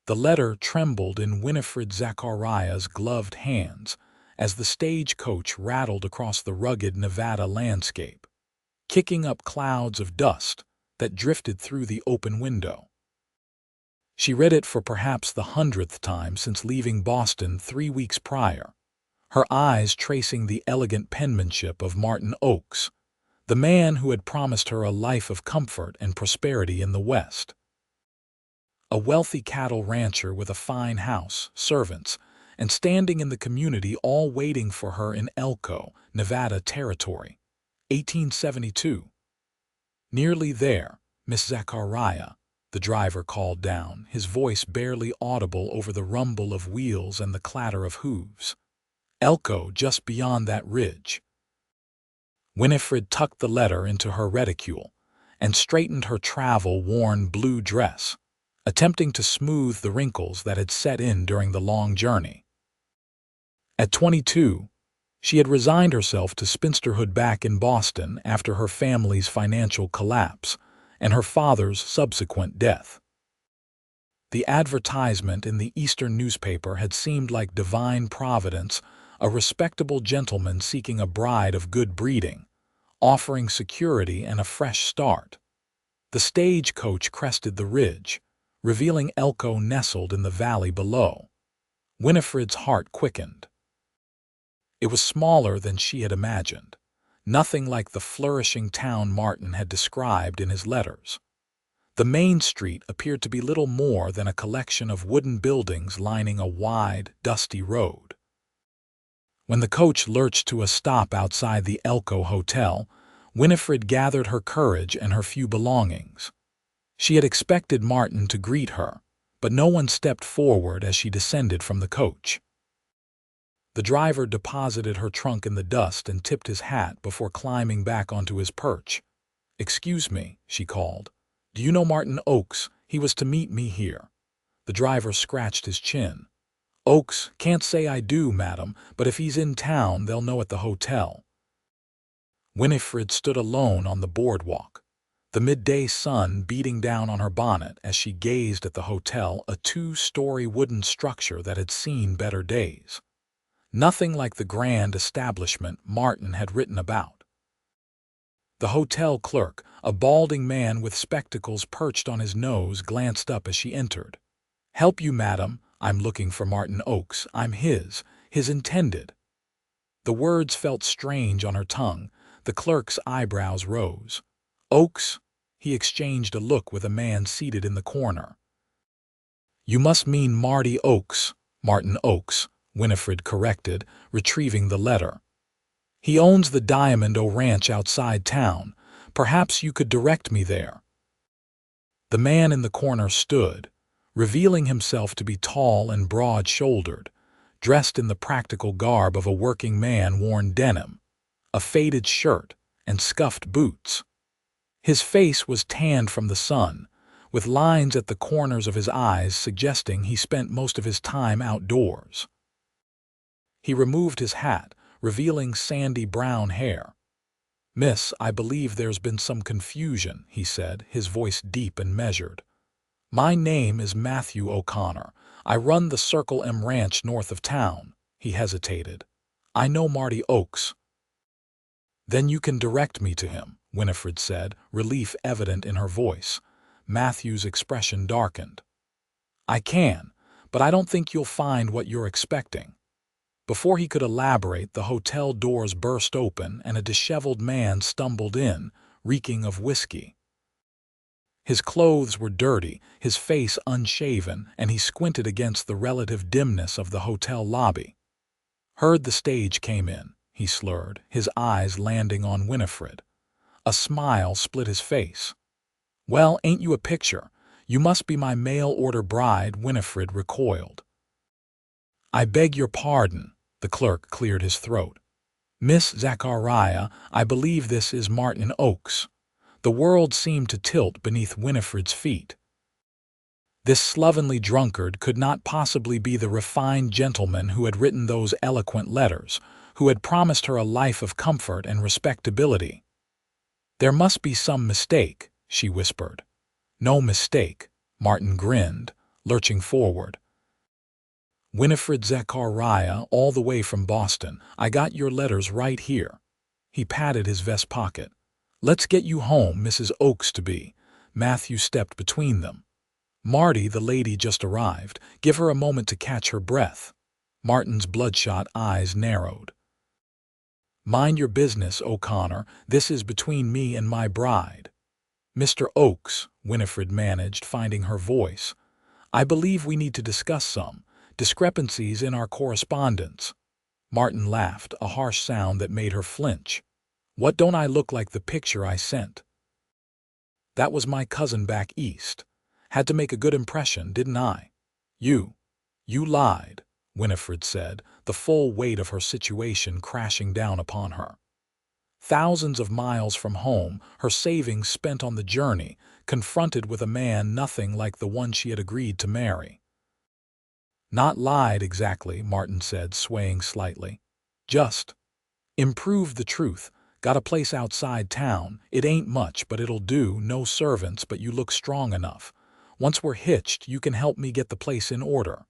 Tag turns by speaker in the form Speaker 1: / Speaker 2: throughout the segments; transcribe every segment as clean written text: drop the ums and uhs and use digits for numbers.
Speaker 1: The letter trembled in Winifred Zachariah's gloved hands as the stagecoach rattled across the rugged Nevada landscape, kicking up clouds of dust that drifted through the open window. She read it for perhaps the 100th time since leaving Boston 3 weeks prior, her eyes tracing the elegant penmanship of Martin Oakes, the man who had promised her a life of comfort and prosperity in the West. A wealthy cattle rancher with a fine house, servants, and standing in the community all waiting for her in Elko, Nevada territory. 1872. Nearly there, Miss Zachariah, the driver called down, his voice barely audible over the rumble of wheels and the clatter of hooves. Elko, just beyond that ridge. Winifred tucked the letter into her reticule and straightened her travel-worn blue dress, attempting to smooth the wrinkles that had set in during the long journey. At 22, she had resigned herself to spinsterhood back in Boston after her family's financial collapse and her father's subsequent death. The advertisement in the Eastern newspaper had seemed like divine providence, a respectable gentleman seeking a bride of good breeding, offering security and a fresh start. The stagecoach crested the ridge, revealing Elko nestled in the valley below. Winifred's heart quickened. It was smaller than she had imagined, nothing like the flourishing town Martin had described in his letters. The main street appeared to be little more than a collection of wooden buildings lining a wide, dusty road. When the coach lurched to a stop outside the Elko Hotel, Winifred gathered her courage and her few belongings. She had expected Martin to greet her, but no one stepped forward as she descended from the coach. The driver deposited her trunk in the dust and tipped his hat before climbing back onto his perch. "Excuse me," she called. "Do you know Martin Oakes? He was to meet me here." The driver scratched his chin. "Oakes? Can't say I do, madam, but if he's in town, they'll know at the hotel." Winifred stood alone on the boardwalk, the midday sun beating down on her bonnet as she gazed at the hotel, a 2-story wooden structure that had seen better days. Nothing like the grand establishment Martin had written about. The hotel clerk, a balding man with spectacles perched on his nose, glanced up as she entered. "Help you, madam. I'm looking for Martin Oakes. I'm his intended." The words felt strange on her tongue. The clerk's eyebrows rose. "Oakes?" He exchanged a look with a man seated in the corner. "You must mean Marty Oakes." "Martin Oakes," Winifred corrected, retrieving the letter. "He owns the Diamond O Ranch outside town. Perhaps you could direct me there." The man in the corner stood, revealing himself to be tall and broad-shouldered, dressed in the practical garb of a working man, worn denim, a faded shirt, and scuffed boots. His face was tanned from the sun, with lines at the corners of his eyes suggesting he spent most of his time outdoors. He removed his hat, revealing sandy brown hair. "Miss, I believe there's been some confusion," he said, his voice deep and measured. "My name is Matthew O'Connor. I run the Circle M Ranch north of town." He hesitated. "I know Marty Oakes." "Then you can direct me to him," Winifred said, relief evident in her voice. Matthew's expression darkened. "I can, but I don't think you'll find what you're expecting." Before he could elaborate, the hotel doors burst open and a disheveled man stumbled in, reeking of whiskey. His clothes were dirty, his face unshaven, and he squinted against the relative dimness of the hotel lobby. "Heard the stage came in," he slurred, his eyes landing on Winifred. A smile split his face. "Well, ain't you a picture? You must be my mail-order bride." Winifred recoiled. "I beg your pardon." The clerk cleared his throat. "Miss Zachariah, I believe this is Martin Oakes." The world seemed to tilt beneath Winifred's feet. This slovenly drunkard could not possibly be the refined gentleman who had written those eloquent letters, who had promised her a life of comfort and respectability. "There must be some mistake," she whispered. "No mistake," Martin grinned, lurching forward. "Winifred Zachariah, all the way from Boston. I got your letters right here." He patted his vest pocket. "Let's get you home, Mrs. Oaks to be." Matthew stepped between them. "Marty, the lady just arrived. Give her a moment to catch her breath." Martin's bloodshot eyes narrowed. "Mind your business, O'Connor. This is between me and my bride." "Mr. Oaks," Winifred managed, finding her voice, "I believe we need to discuss some discrepancies in our correspondence." Martin laughed, a harsh sound that made her flinch. "What, don't I look like the picture I sent?" "That was my cousin back east. Had to make a good impression, didn't I?" You lied," Winifred said, the full weight of her situation crashing down upon her. Thousands of miles from home, her savings spent on the journey, confronted with a man nothing like the one she had agreed to marry. "Not lied exactly," Martin said, swaying slightly. "Just improved the truth. Got a place outside town. It ain't much, but it'll do. No servants, but you look strong enough. Once we're hitched, you can help me get the place in order."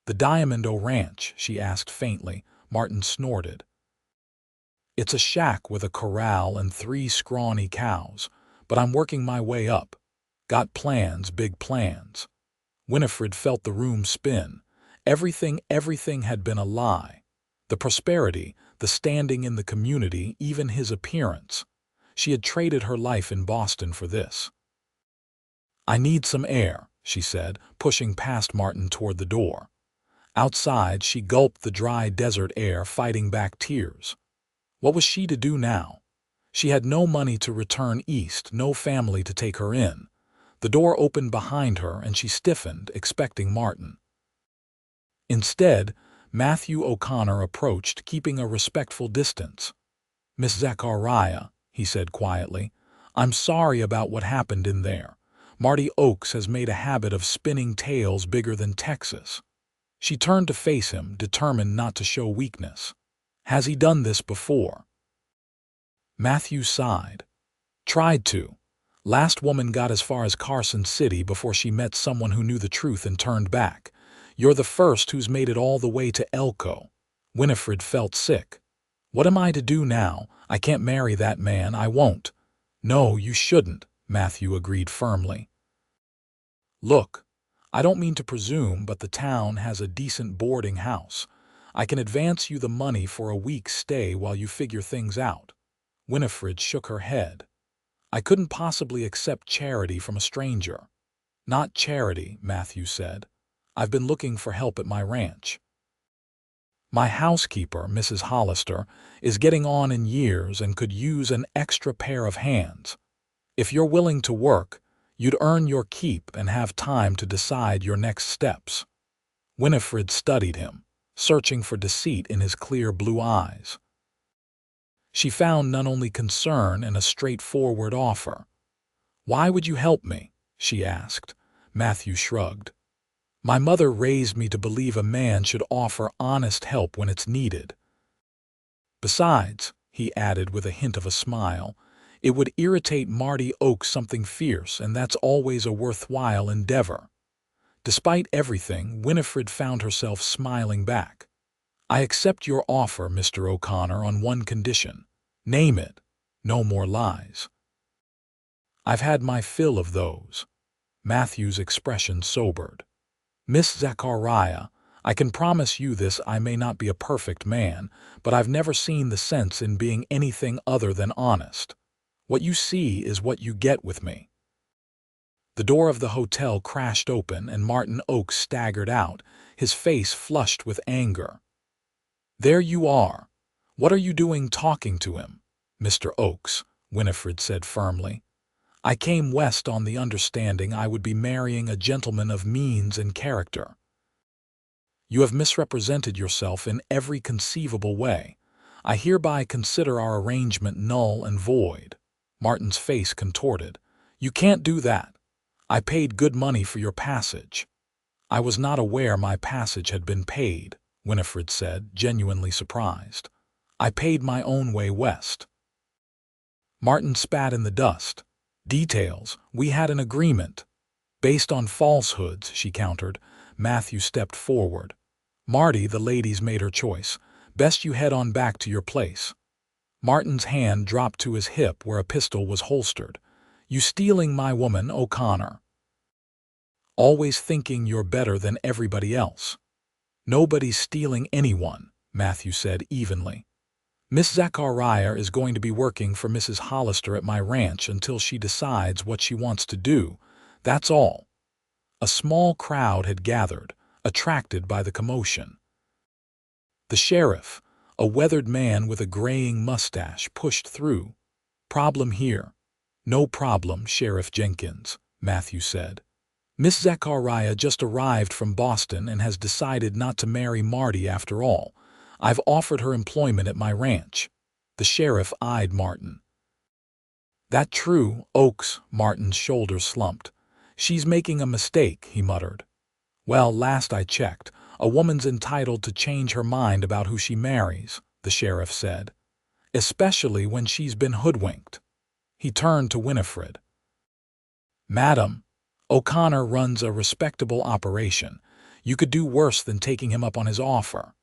Speaker 1: "The Diamond O Ranch?" she asked faintly. Martin snorted. "It's a shack with a corral and 3 scrawny cows, but I'm working my way up. Got plans, big plans." Winifred felt the room spin. Everything had been a lie. The prosperity, the standing in the community, even his appearance. She had traded her life in Boston for this. "I need some air," she said, pushing past Martin toward the door. Outside, she gulped the dry desert air, fighting back tears. What was she to do now? She had no money to return east, no family to take her in. The door opened behind her, and she stiffened, expecting Martin. Instead, Matthew O'Connor approached, keeping a respectful distance. "Miss Zachariah," he said quietly, "I'm sorry about what happened in there. Marty Oaks has made a habit of spinning tales bigger than Texas." She turned to face him, determined not to show weakness. "Has he done this before?" Matthew sighed. "Tried to. Last woman got as far as Carson City before she met someone who knew the truth and turned back. You're the first who's made it all the way to Elko." Winifred felt sick. "What am I to do now? I can't marry that man. I won't." "No, you shouldn't," Matthew agreed firmly. "Look, I don't mean to presume, but the town has a decent boarding house. I can advance you the money for a week's stay while you figure things out." Winifred shook her head. "I couldn't possibly accept charity from a stranger." "Not charity," Matthew said. "I've been looking for help at my ranch. My housekeeper, Mrs. Hollister, is getting on in years and could use an extra pair of hands. If you're willing to work, you'd earn your keep and have time to decide your next steps." Winifred studied him, searching for deceit in his clear blue eyes. She found none, only concern and a straightforward offer. "Why would you help me?" she asked. Matthew shrugged. "My mother raised me to believe a man should offer honest help when it's needed. Besides," he added with a hint of a smile, "it would irritate Marty Oaks something fierce, and that's always a worthwhile endeavor." Despite everything, Winifred found herself smiling back. "I accept your offer, Mr. O'Connor, on one condition. Name it. No more lies." "I've had my fill of those." Matthew's expression sobered. "Miss Zachariah, I can promise you this: I may not be a perfect man, but I've never seen the sense in being anything other than honest. What you see is what you get with me." The door of the hotel crashed open, and Martin Oaks staggered out, his face flushed with anger. "There you are. What are you doing talking to him?" "Mr. Oaks," Winifred said firmly, "I came west on the understanding I would be marrying a gentleman of means and character. You have misrepresented yourself in every conceivable way. I hereby consider our arrangement null and void." Martin's face contorted. "You can't do that. I paid good money for your passage." "I was not aware my passage had been paid," Winifred said, genuinely surprised. "I paid my own way west." Martin spat in the dust. "Details. We had an agreement." Based on falsehoods, she countered. Matthew stepped forward. Marty, the lady's made her choice. Best you head on back to your place. Martin's hand dropped to his hip where a pistol was holstered. You stealing my woman, O'Connor. Always thinking you're better than everybody else. Nobody's stealing anyone, Matthew said evenly. Miss Zachariah is going to be working for Mrs. Hollister at my ranch until she decides what she wants to do. That's all. A small crowd had gathered, attracted by the commotion. The sheriff, a weathered man with a graying mustache, pushed through. Problem here. No problem, Sheriff Jenkins, Matthew said. Miss Zachariah just arrived from Boston and has decided not to marry Marty after all. I've offered her employment at my ranch. The sheriff eyed Martin. That true, Oaks? Martin's shoulders slumped. She's making a mistake, he muttered. Well, last I checked, a woman's entitled to change her mind about who she marries, the sheriff said. Especially when she's been hoodwinked. He turned to Winifred. Madam, O'Connor runs a respectable operation. You could do worse than taking him up on his offer.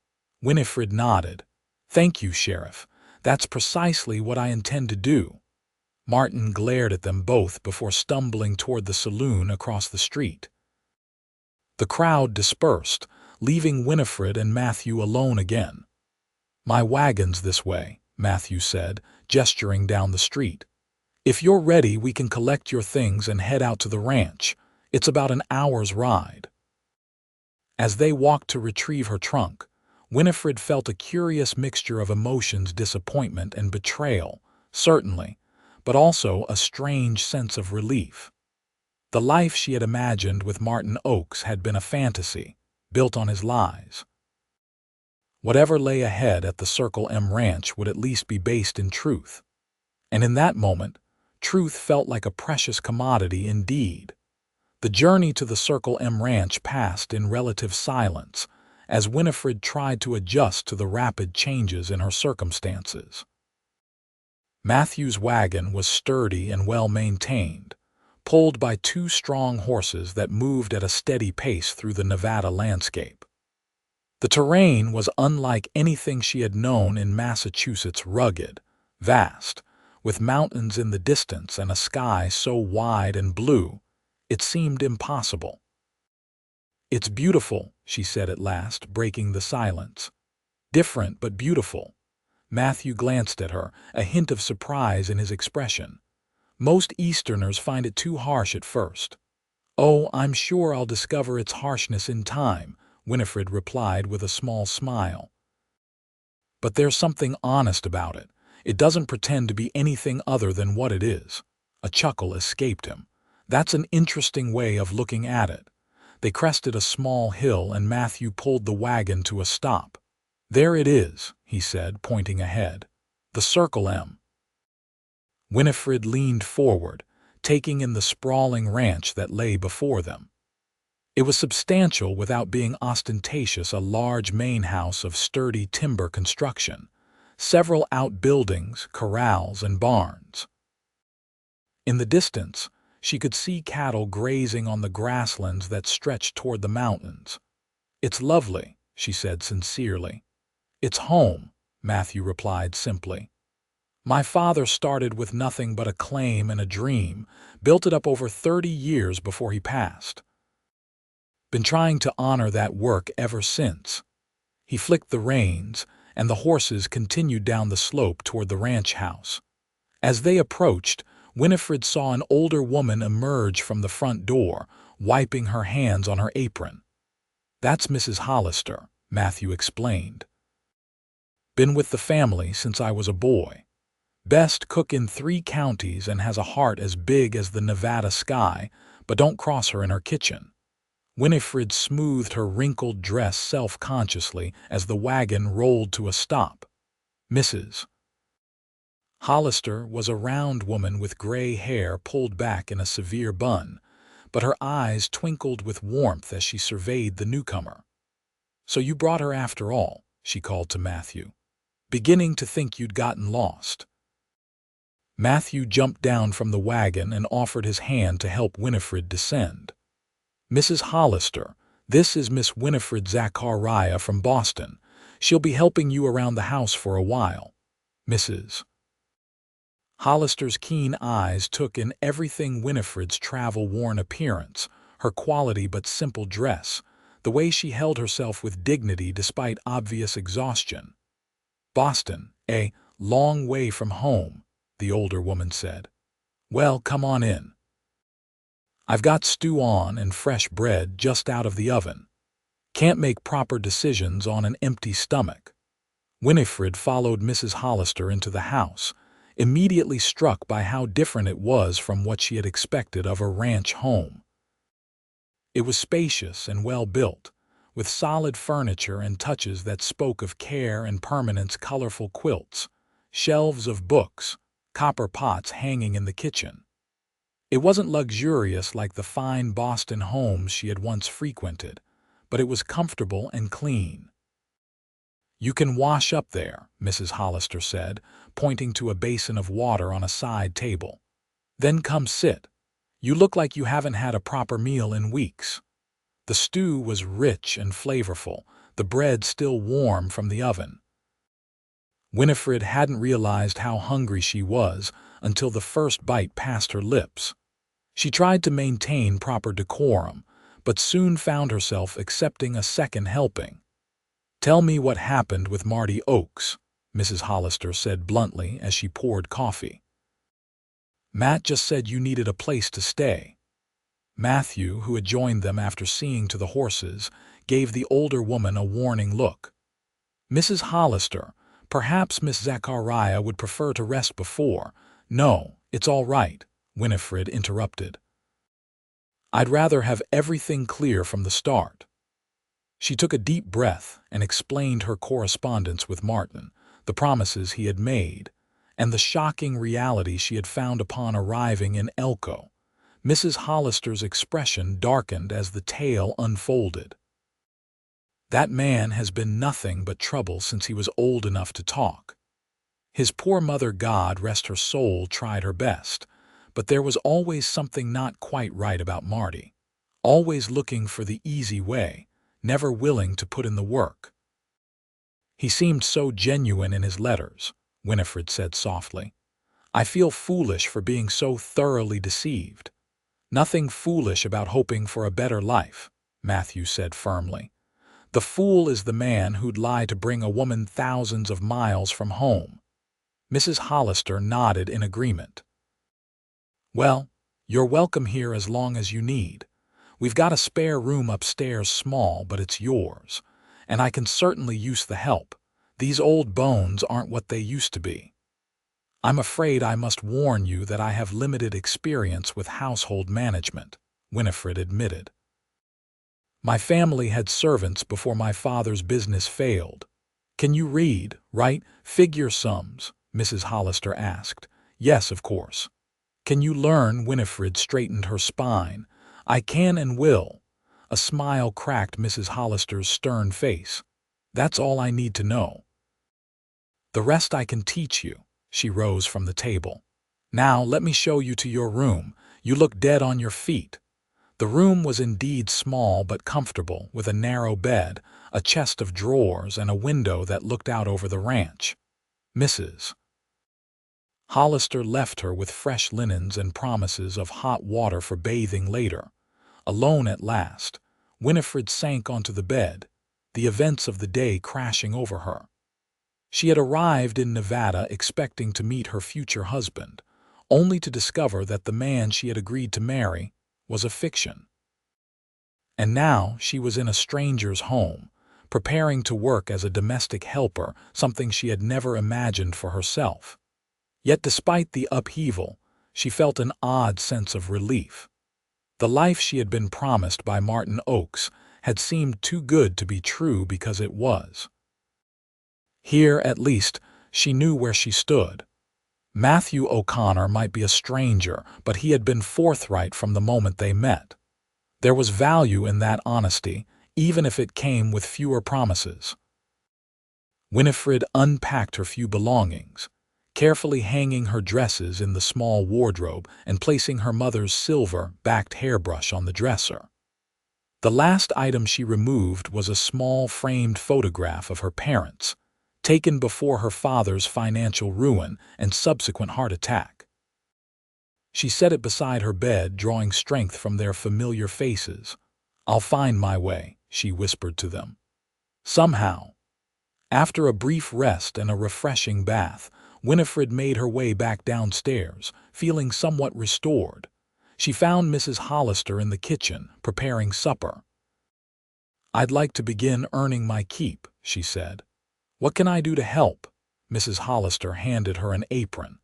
Speaker 1: Winifred nodded. Thank you, Sheriff. That's precisely what I intend to do. Martin glared at them both before stumbling toward the saloon across the street. The crowd dispersed, leaving Winifred and Matthew alone again. My wagon's this way, Matthew said, gesturing down the street. If you're ready, we can collect your things and head out to the ranch. It's about an hour's ride. As they walked to retrieve her trunk, Winifred felt a curious mixture of emotions, disappointment and betrayal, certainly, but also a strange sense of relief. The life she had imagined with Martin Oaks had been a fantasy, built on his lies. Whatever lay ahead at the Circle M Ranch would at least be based in truth. And in that moment, truth felt like a precious commodity indeed. The journey to the Circle M Ranch passed in relative silence, as Winifred tried to adjust to the rapid changes in her circumstances. Matthew's wagon was sturdy and well-maintained, pulled by two strong horses that moved at a steady pace through the Nevada landscape. The terrain was unlike anything she had known in Massachusetts, rugged, vast, with mountains in the distance and a sky so wide and blue, it seemed impossible. It's beautiful, she said at last, breaking the silence. Different but beautiful. Matthew glanced at her, a hint of surprise in his expression. Most Easterners find it too harsh at first. Oh, I'm sure I'll discover its harshness in time, Winifred replied with a small smile. But there's something honest about it. It doesn't pretend to be anything other than what it is. A chuckle escaped him. That's an interesting way of looking at it. They crested a small hill and Matthew pulled the wagon to a stop. There it is, he said, pointing ahead. The Circle M. Winifred leaned forward, taking in the sprawling ranch that lay before them. It was substantial without being ostentatious, a large main house of sturdy timber construction, several outbuildings, corrals, and barns. In the distance, she could see cattle grazing on the grasslands that stretched toward the mountains. It's lovely, she said sincerely. It's home, Matthew replied simply. My father started with nothing but a claim and a dream, built it up over 30 years before he passed. Been trying to honor that work ever since. He flicked the reins, and the horses continued down the slope toward the ranch house. As they approached, Winifred saw an older woman emerge from the front door, wiping her hands on her apron. That's Mrs. Hollister, Matthew explained. Been with the family since I was a boy. Best cook in 3 counties and has a heart as big as the Nevada sky, but don't cross her in her kitchen. Winifred smoothed her wrinkled dress self-consciously as the wagon rolled to a stop. Mrs. Hollister was a round woman with gray hair pulled back in a severe bun, but her eyes twinkled with warmth as she surveyed the newcomer. So you brought her after all, she called to Matthew. Beginning to think you'd gotten lost. Matthew jumped down from the wagon and offered his hand to help Winifred descend. "Mrs. Hollister, this is Miss Winifred Zachariah from Boston. She'll be helping you around the house for a while." Mrs. Hollister's keen eyes took in everything: Winifred's travel-worn appearance, her quality but simple dress, the way she held herself with dignity despite obvious exhaustion. "Boston, a long way from home," the older woman said. "Well, come on in. I've got stew on and fresh bread just out of the oven. Can't make proper decisions on an empty stomach." Winifred followed Mrs. Hollister into the house, immediately struck by how different it was from what she had expected of a ranch home. It was spacious and well-built, with solid furniture and touches that spoke of care and permanence: colorful quilts, shelves of books, copper pots hanging in the kitchen. It wasn't luxurious like the fine Boston homes she had once frequented, but it was comfortable and clean. "You can wash up there," Mrs. Hollister said, pointing to a basin of water on a side table. "Then come sit. You look like you haven't had a proper meal in weeks." The stew was rich and flavorful, the bread still warm from the oven. Winifred hadn't realized how hungry she was until the first bite passed her lips. She tried to maintain proper decorum, but soon found herself accepting a second helping. "Tell me what happened with Marty Oakes," Mrs. Hollister said bluntly as she poured coffee. "Matt just said you needed a place to stay." Matthew, who had joined them after seeing to the horses, gave the older woman a warning look. "Mrs. Hollister, perhaps Miss Zachariah would prefer to rest before—" "No, it's all right," Winifred interrupted. "I'd rather have everything clear from the start." She took a deep breath and explained her correspondence with Martin, the promises he had made, and the shocking reality she had found upon arriving in Elko. Mrs. Hollister's expression darkened as the tale unfolded. "That man has been nothing but trouble since he was old enough to talk. His poor mother, God rest her soul, tried her best, but there was always something not quite right about Marty. Always looking for the easy way, never willing to put in the work. He seemed so genuine in his letters," Winifred said softly. "I feel foolish for being so thoroughly deceived." "Nothing foolish about hoping for a better life," Matthew said firmly. "The fool is the man who'd lie to bring a woman thousands of miles from home." Mrs. Hollister nodded in agreement. "Well, you're welcome here as long as you need. We've got a spare room upstairs, small, but it's yours. And I can certainly use the help. These old bones aren't what they used to be. I'm afraid I must warn you that I have limited experience with household management," Winifred admitted. "My family had servants before my father's business failed." "Can you read, write, figure sums?" Mrs. Hollister asked. "Yes, of course." "Can you learn?" Winifred straightened her spine. "I can and will." A smile cracked Mrs. Hollister's stern face. "That's all I need to know. The rest I can teach you." She rose from the table. "Now let me show you to your room. You look dead on your feet." The room was indeed small but comfortable, with a narrow bed, a chest of drawers, and a window that looked out over the ranch. Mrs. Hollister left her with fresh linens and promises of hot water for bathing later. Alone at last, Winifred sank onto the bed, the events of the day crashing over her. She had arrived in Nevada expecting to meet her future husband, only to discover that the man she had agreed to marry was a fiction. And now she was in a stranger's home, preparing to work as a domestic helper, something she had never imagined for herself. Yet despite the upheaval, she felt an odd sense of relief. The life she had been promised by Martin Oakes had seemed too good to be true because it was. Here, at least, she knew where she stood. Matthew O'Connor might be a stranger, but he had been forthright from the moment they met. There was value in that honesty, even if it came with fewer promises. Winifred unpacked her few belongings, carefully hanging her dresses in the small wardrobe and placing her mother's silver-backed hairbrush on the dresser. The last item she removed was a small framed photograph of her parents, taken before her father's financial ruin and subsequent heart attack. She set it beside her bed, drawing strength from their familiar faces. "I'll find my way," she whispered to them. Somehow. After a brief rest and a refreshing bath, Winifred made her way back downstairs, feeling somewhat restored. She found Mrs. Hollister in the kitchen, preparing supper. "I'd like to begin earning my keep," she said. "What can I do to help?" Mrs. Hollister handed her an apron.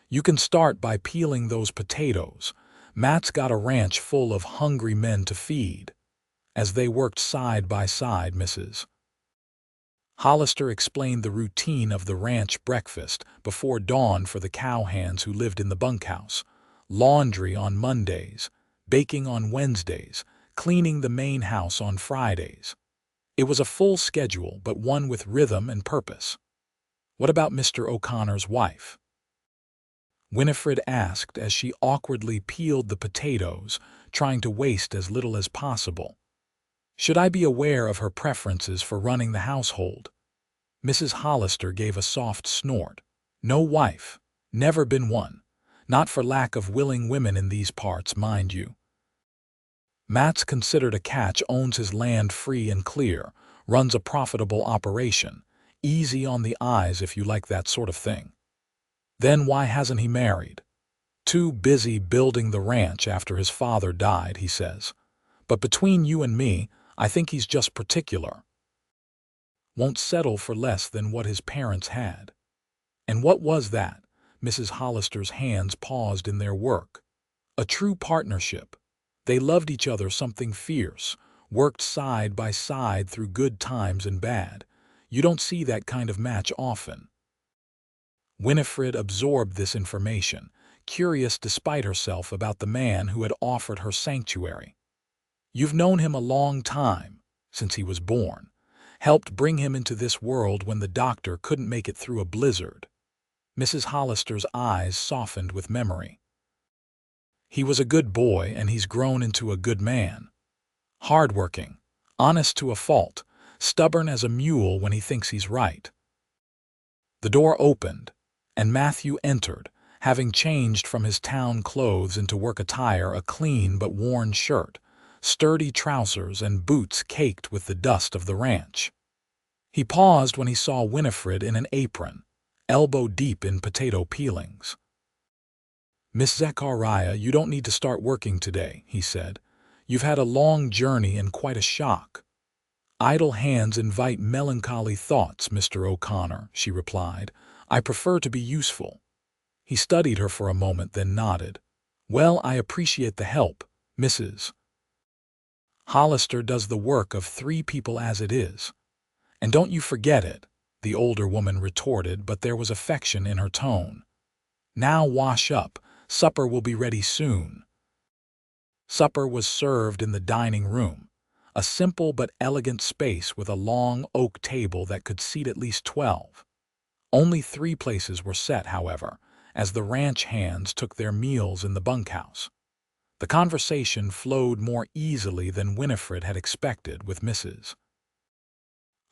Speaker 1: "You can start by peeling those potatoes. Matt's got a ranch full of hungry men to feed." As they worked side by side, Mrs. Hollister explained the routine of the ranch breakfast before dawn for the cowhands who lived in the bunkhouse. Laundry on Mondays, baking on Wednesdays, cleaning the main house on Fridays. It was a full schedule, but one with rhythm and purpose. "What about Mr. O'Connor's wife?" Winifred asked as she awkwardly peeled the potatoes, trying to waste as little as possible. "Should I be aware of her preferences for running the household?" Mrs. Hollister gave a soft snort. "No wife. Never been one. Not for lack of willing women in these parts, mind you. Matt's considered a catch, owns his land free and clear, runs a profitable operation. Easy on the eyes if you like that sort of thing." "Then why hasn't he married?" "Too busy building the ranch after his father died, he says. But between you and me, I think he's just particular. Won't settle for less than what his parents had." And what was that? Mrs. Hollister's hands paused in their work. A true partnership. They loved each other something fierce, worked side by side through good times and bad. You don't see that kind of match often. Winifred absorbed this information, curious despite herself about the man who had offered her sanctuary. "You've known him a long time, since he was born. Helped bring him into this world when the doctor couldn't make it through a blizzard." Mrs. Hollister's eyes softened with memory. "He was a good boy, and he's grown into a good man. Hardworking, honest to a fault, stubborn as a mule when he thinks he's right." The door opened, and Matthew entered, having changed from his town clothes into work attire, a clean but worn shirt, sturdy trousers, and boots caked with the dust of the ranch. He paused when he saw Winifred in an apron, elbow deep in potato peelings. "Miss Zachariah, you don't need to start working today," he said. "You've had a long journey and quite a shock." "Idle hands invite melancholy thoughts, Mr. O'Connor," she replied. "I prefer to be useful." He studied her for a moment, then nodded. "Well, I appreciate the help, Mrs. Hollister does the work of 3 people as it is. And don't you forget it," the older woman retorted, but there was affection in her tone. "Now wash up. Supper will be ready soon." Supper was served in the dining room, a simple but elegant space with a long oak table that could seat at least 12. Only 3 places were set, however, as the ranch hands took their meals in the bunkhouse. The conversation flowed more easily than Winifred had expected, with Mrs.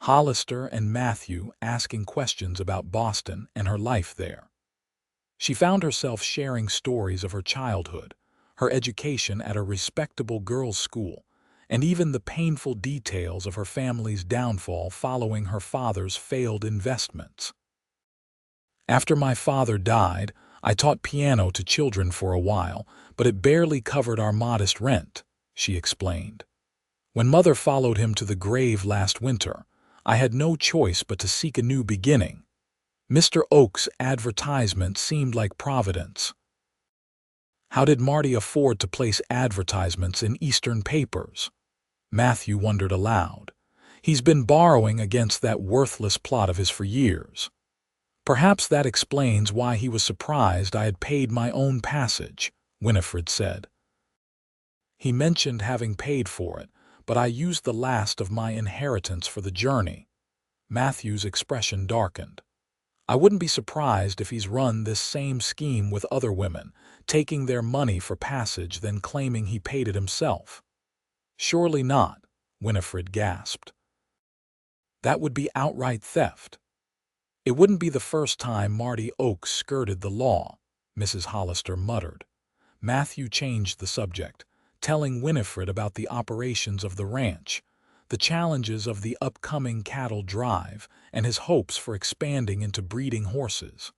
Speaker 1: Hollister and Matthew asking questions about Boston and her life there. She found herself sharing stories of her childhood, her education at a respectable girls' school, and even the painful details of her family's downfall following her father's failed investments. "After my father died, I taught piano to children for a while, but it barely covered our modest rent," she explained. "When Mother followed him to the grave last winter, I had no choice but to seek a new beginning. Mr. Oak's advertisement seemed like providence." How did Marty afford to place advertisements in Eastern papers? Matthew wondered aloud. He's been borrowing against that worthless plot of his for years. "Perhaps that explains why he was surprised I had paid my own passage," Winifred said. "He mentioned having paid for it, but I used the last of my inheritance for the journey." Matthew's expression darkened. "I wouldn't be surprised if he's run this same scheme with other women, taking their money for passage then claiming he paid it himself." Surely not, Winifred gasped. That would be outright theft. It wouldn't be the first time Marty Oakes skirted the law, Mrs. Hollister muttered. Matthew changed the subject, telling Winifred about the operations of the ranch, the challenges of the upcoming cattle drive, and his hopes for expanding into breeding horses.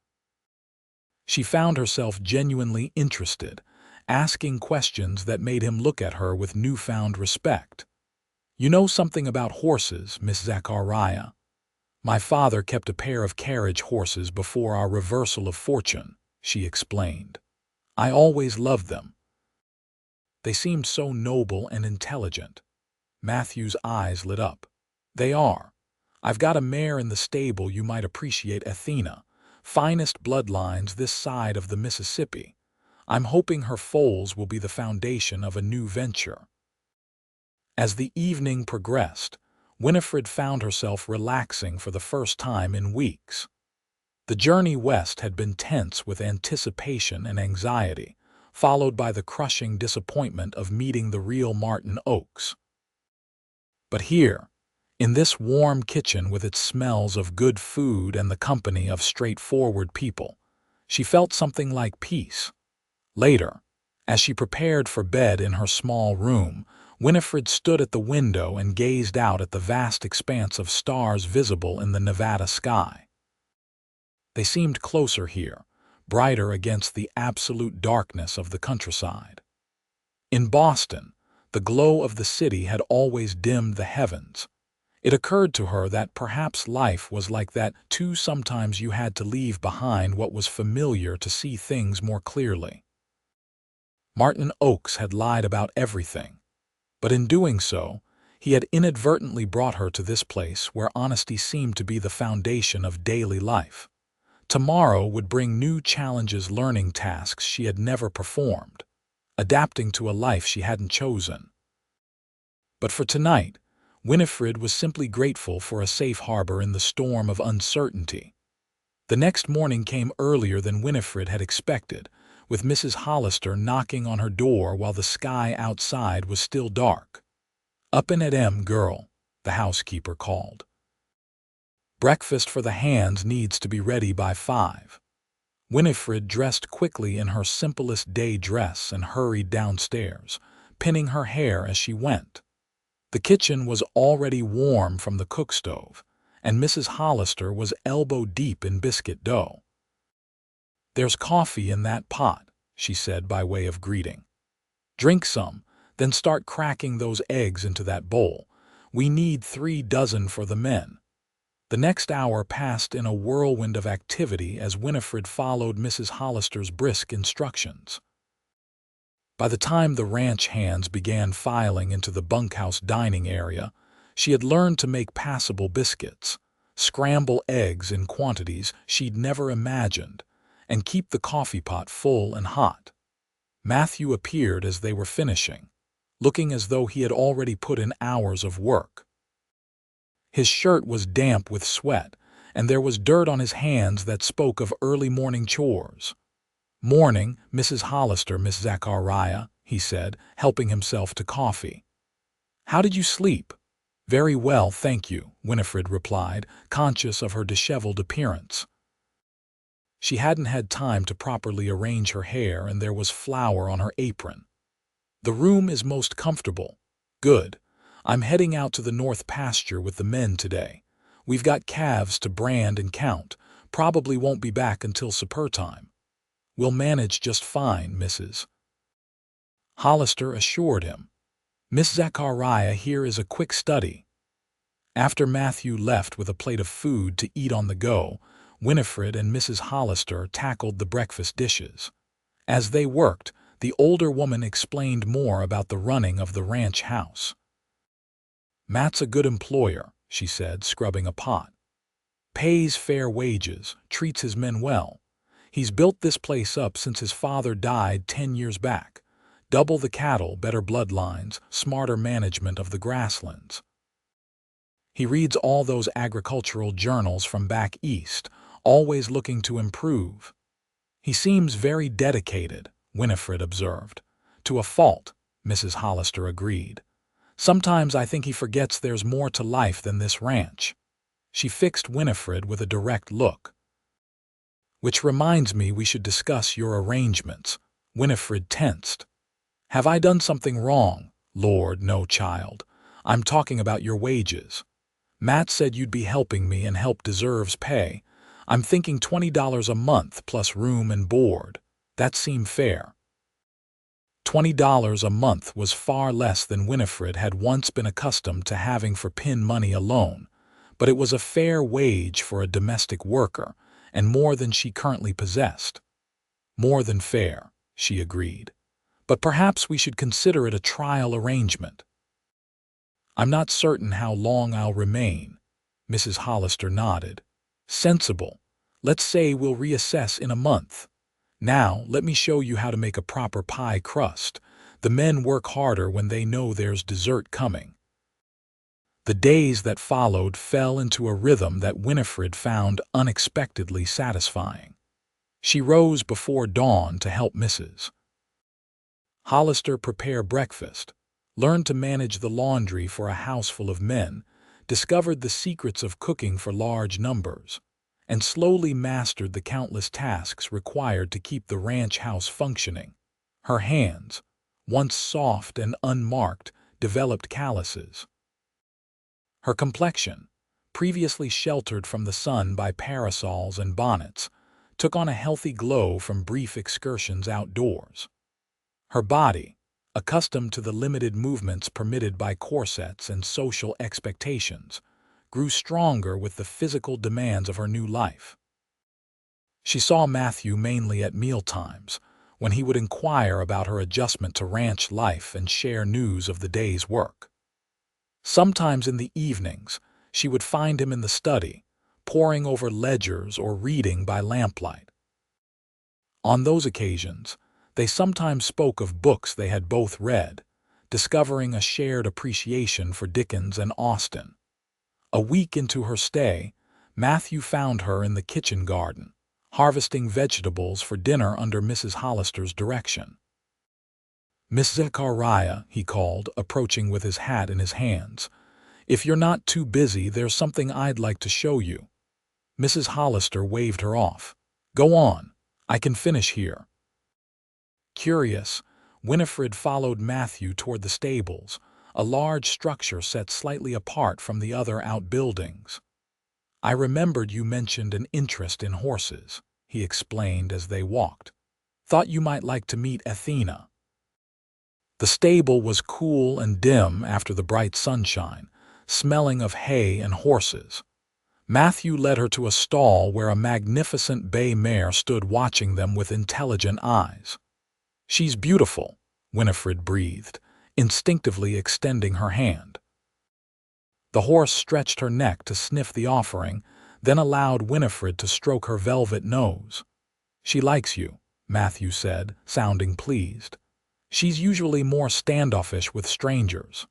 Speaker 1: She found herself genuinely interested, asking questions that made him look at her with newfound respect. You know something about horses, Miss Zachariah? My father kept a pair of carriage horses before our reversal of fortune, she explained. I always loved them. They seemed so noble and intelligent. Matthew's eyes lit up. They are. I've got a mare in the stable you might appreciate, Athena, finest bloodlines this side of the Mississippi. I'm hoping her foals will be the foundation of a new venture. As the evening progressed, Winifred found herself relaxing for the first time in weeks. The journey west had been tense with anticipation and anxiety, followed by the crushing disappointment of meeting the real Martin Oakes. But here, in this warm kitchen with its smells of good food and the company of straightforward people, she felt something like peace. Later, as she prepared for bed in her small room, Winifred stood at the window and gazed out at the vast expanse of stars visible in the Nevada sky. They seemed closer here, brighter against the absolute darkness of the countryside. In Boston, the glow of the city had always dimmed the heavens. It occurred to her that perhaps life was like that too. Sometimes you had to leave behind what was familiar to see things more clearly. Martin Oakes had lied about everything, but in doing so, he had inadvertently brought her to this place where honesty seemed to be the foundation of daily life. Tomorrow would bring new challenges, learning tasks she had never performed, adapting to a life she hadn't chosen. But for tonight, Winifred was simply grateful for a safe harbor in the storm of uncertainty. The next morning came earlier than Winifred had expected, with Mrs. Hollister knocking on her door while the sky outside was still dark. "Up and at 'em, girl," the housekeeper called. "Breakfast for the hands needs to be ready by 5. Winifred dressed quickly in her simplest day dress and hurried downstairs, pinning her hair as she went. The kitchen was already warm from the cook stove, and Mrs. Hollister was elbow-deep in biscuit dough. "There's coffee in that pot," she said by way of greeting. "Drink some, then start cracking those eggs into that bowl. We need 3 dozen for the men." The next hour passed in a whirlwind of activity as Winifred followed Mrs. Hollister's brisk instructions. By the time the ranch hands began filing into the bunkhouse dining area, she had learned to make passable biscuits, scramble eggs in quantities she'd never imagined, and keep the coffee pot full and hot. Matthew appeared as they were finishing, looking as though he had already put in hours of work. His shirt was damp with sweat, and there was dirt on his hands that spoke of early morning chores. "Morning, Mrs. Hollister, Miss Zachariah," he said, helping himself to coffee. "How did you sleep?" "Very well, thank you," Winifred replied, conscious of her disheveled appearance. She hadn't had time to properly arrange her hair, and there was flour on her apron. "The room is most comfortable." "Good. I'm heading out to the north pasture with the men today. We've got calves to brand and count. Probably won't be back until supper time." "We'll manage just fine, Mrs. Hollister assured him. "Miss Zachariah here is a quick study." After Matthew left with a plate of food to eat on the go, Winifred and Mrs. Hollister tackled the breakfast dishes. As they worked, the older woman explained more about the running of the ranch house. "Matt's a good employer," she said, scrubbing a pot. "Pays fair wages, treats his men well. He's built this place up since his father died 10 years back. Double the cattle, better bloodlines, smarter management of the grasslands. He reads all those agricultural journals from back east, always looking to improve." "He seems very dedicated," Winifred observed. "To a fault," Mrs. Hollister agreed. Sometimes I think he forgets there's more to life than this ranch." She fixed Winifred with a direct look. "Which reminds me we should discuss your arrangements." Winifred tensed. "Have I done something wrong?" "Lord, no, child. I'm talking about your wages. Matt said you'd be helping me and help deserves pay. I'm thinking $20 a month plus room and board. That seemed fair." $20 a month was far less than Winifred had once been accustomed to having for pin money alone, but it was a fair wage for a domestic worker and more than she currently possessed. "More than fair," she agreed. "But perhaps we should consider it a trial arrangement." "I'm not certain how long I'll remain." Mrs. Hollister nodded. "Sensible. Let's say we'll reassess in a month. Now, let me show you how to make a proper pie crust. The men work harder when they know there's dessert coming." The days that followed fell into a rhythm that Winifred found unexpectedly satisfying. She rose before dawn to help Mrs. Hollister prepare breakfast, learned to manage the laundry for a house full of men, discovered the secrets of cooking for large numbers, and slowly mastered the countless tasks required to keep the ranch house functioning. Her hands, once soft and unmarked, developed calluses. Her complexion, previously sheltered from the sun by parasols and bonnets, took on a healthy glow from brief excursions outdoors. Her body, accustomed to the limited movements permitted by corsets and social expectations, grew stronger with the physical demands of her new life. She saw Matthew mainly at mealtimes, when he would inquire about her adjustment to ranch life and share news of the day's work. Sometimes in the evenings, she would find him in the study, poring over ledgers or reading by lamplight. On those occasions, they sometimes spoke of books they had both read, discovering a shared appreciation for Dickens and Austen. A week into her stay, Matthew found her in the kitchen garden, harvesting vegetables for dinner under Mrs. Hollister's direction. "Miss Zachariah," he called, approaching with his hat in his hands. "If you're not too busy, there's something I'd like to show you." Mrs. Hollister waved her off. "Go on. I can finish here." Curious, Winifred followed Matthew toward the stables, a large structure set slightly apart from the other outbuildings. "I remembered you mentioned an interest in horses," he explained as they walked. "Thought you might like to meet Athena." The stable was cool and dim after the bright sunshine, smelling of hay and horses. Matthew led her to a stall where a magnificent bay mare stood watching them with intelligent eyes. "She's beautiful," Winifred breathed, instinctively extending her hand. The horse stretched her neck to sniff the offering, then allowed Winifred to stroke her velvet nose. "She likes you," Matthew said, sounding pleased. "She's usually more standoffish with strangers."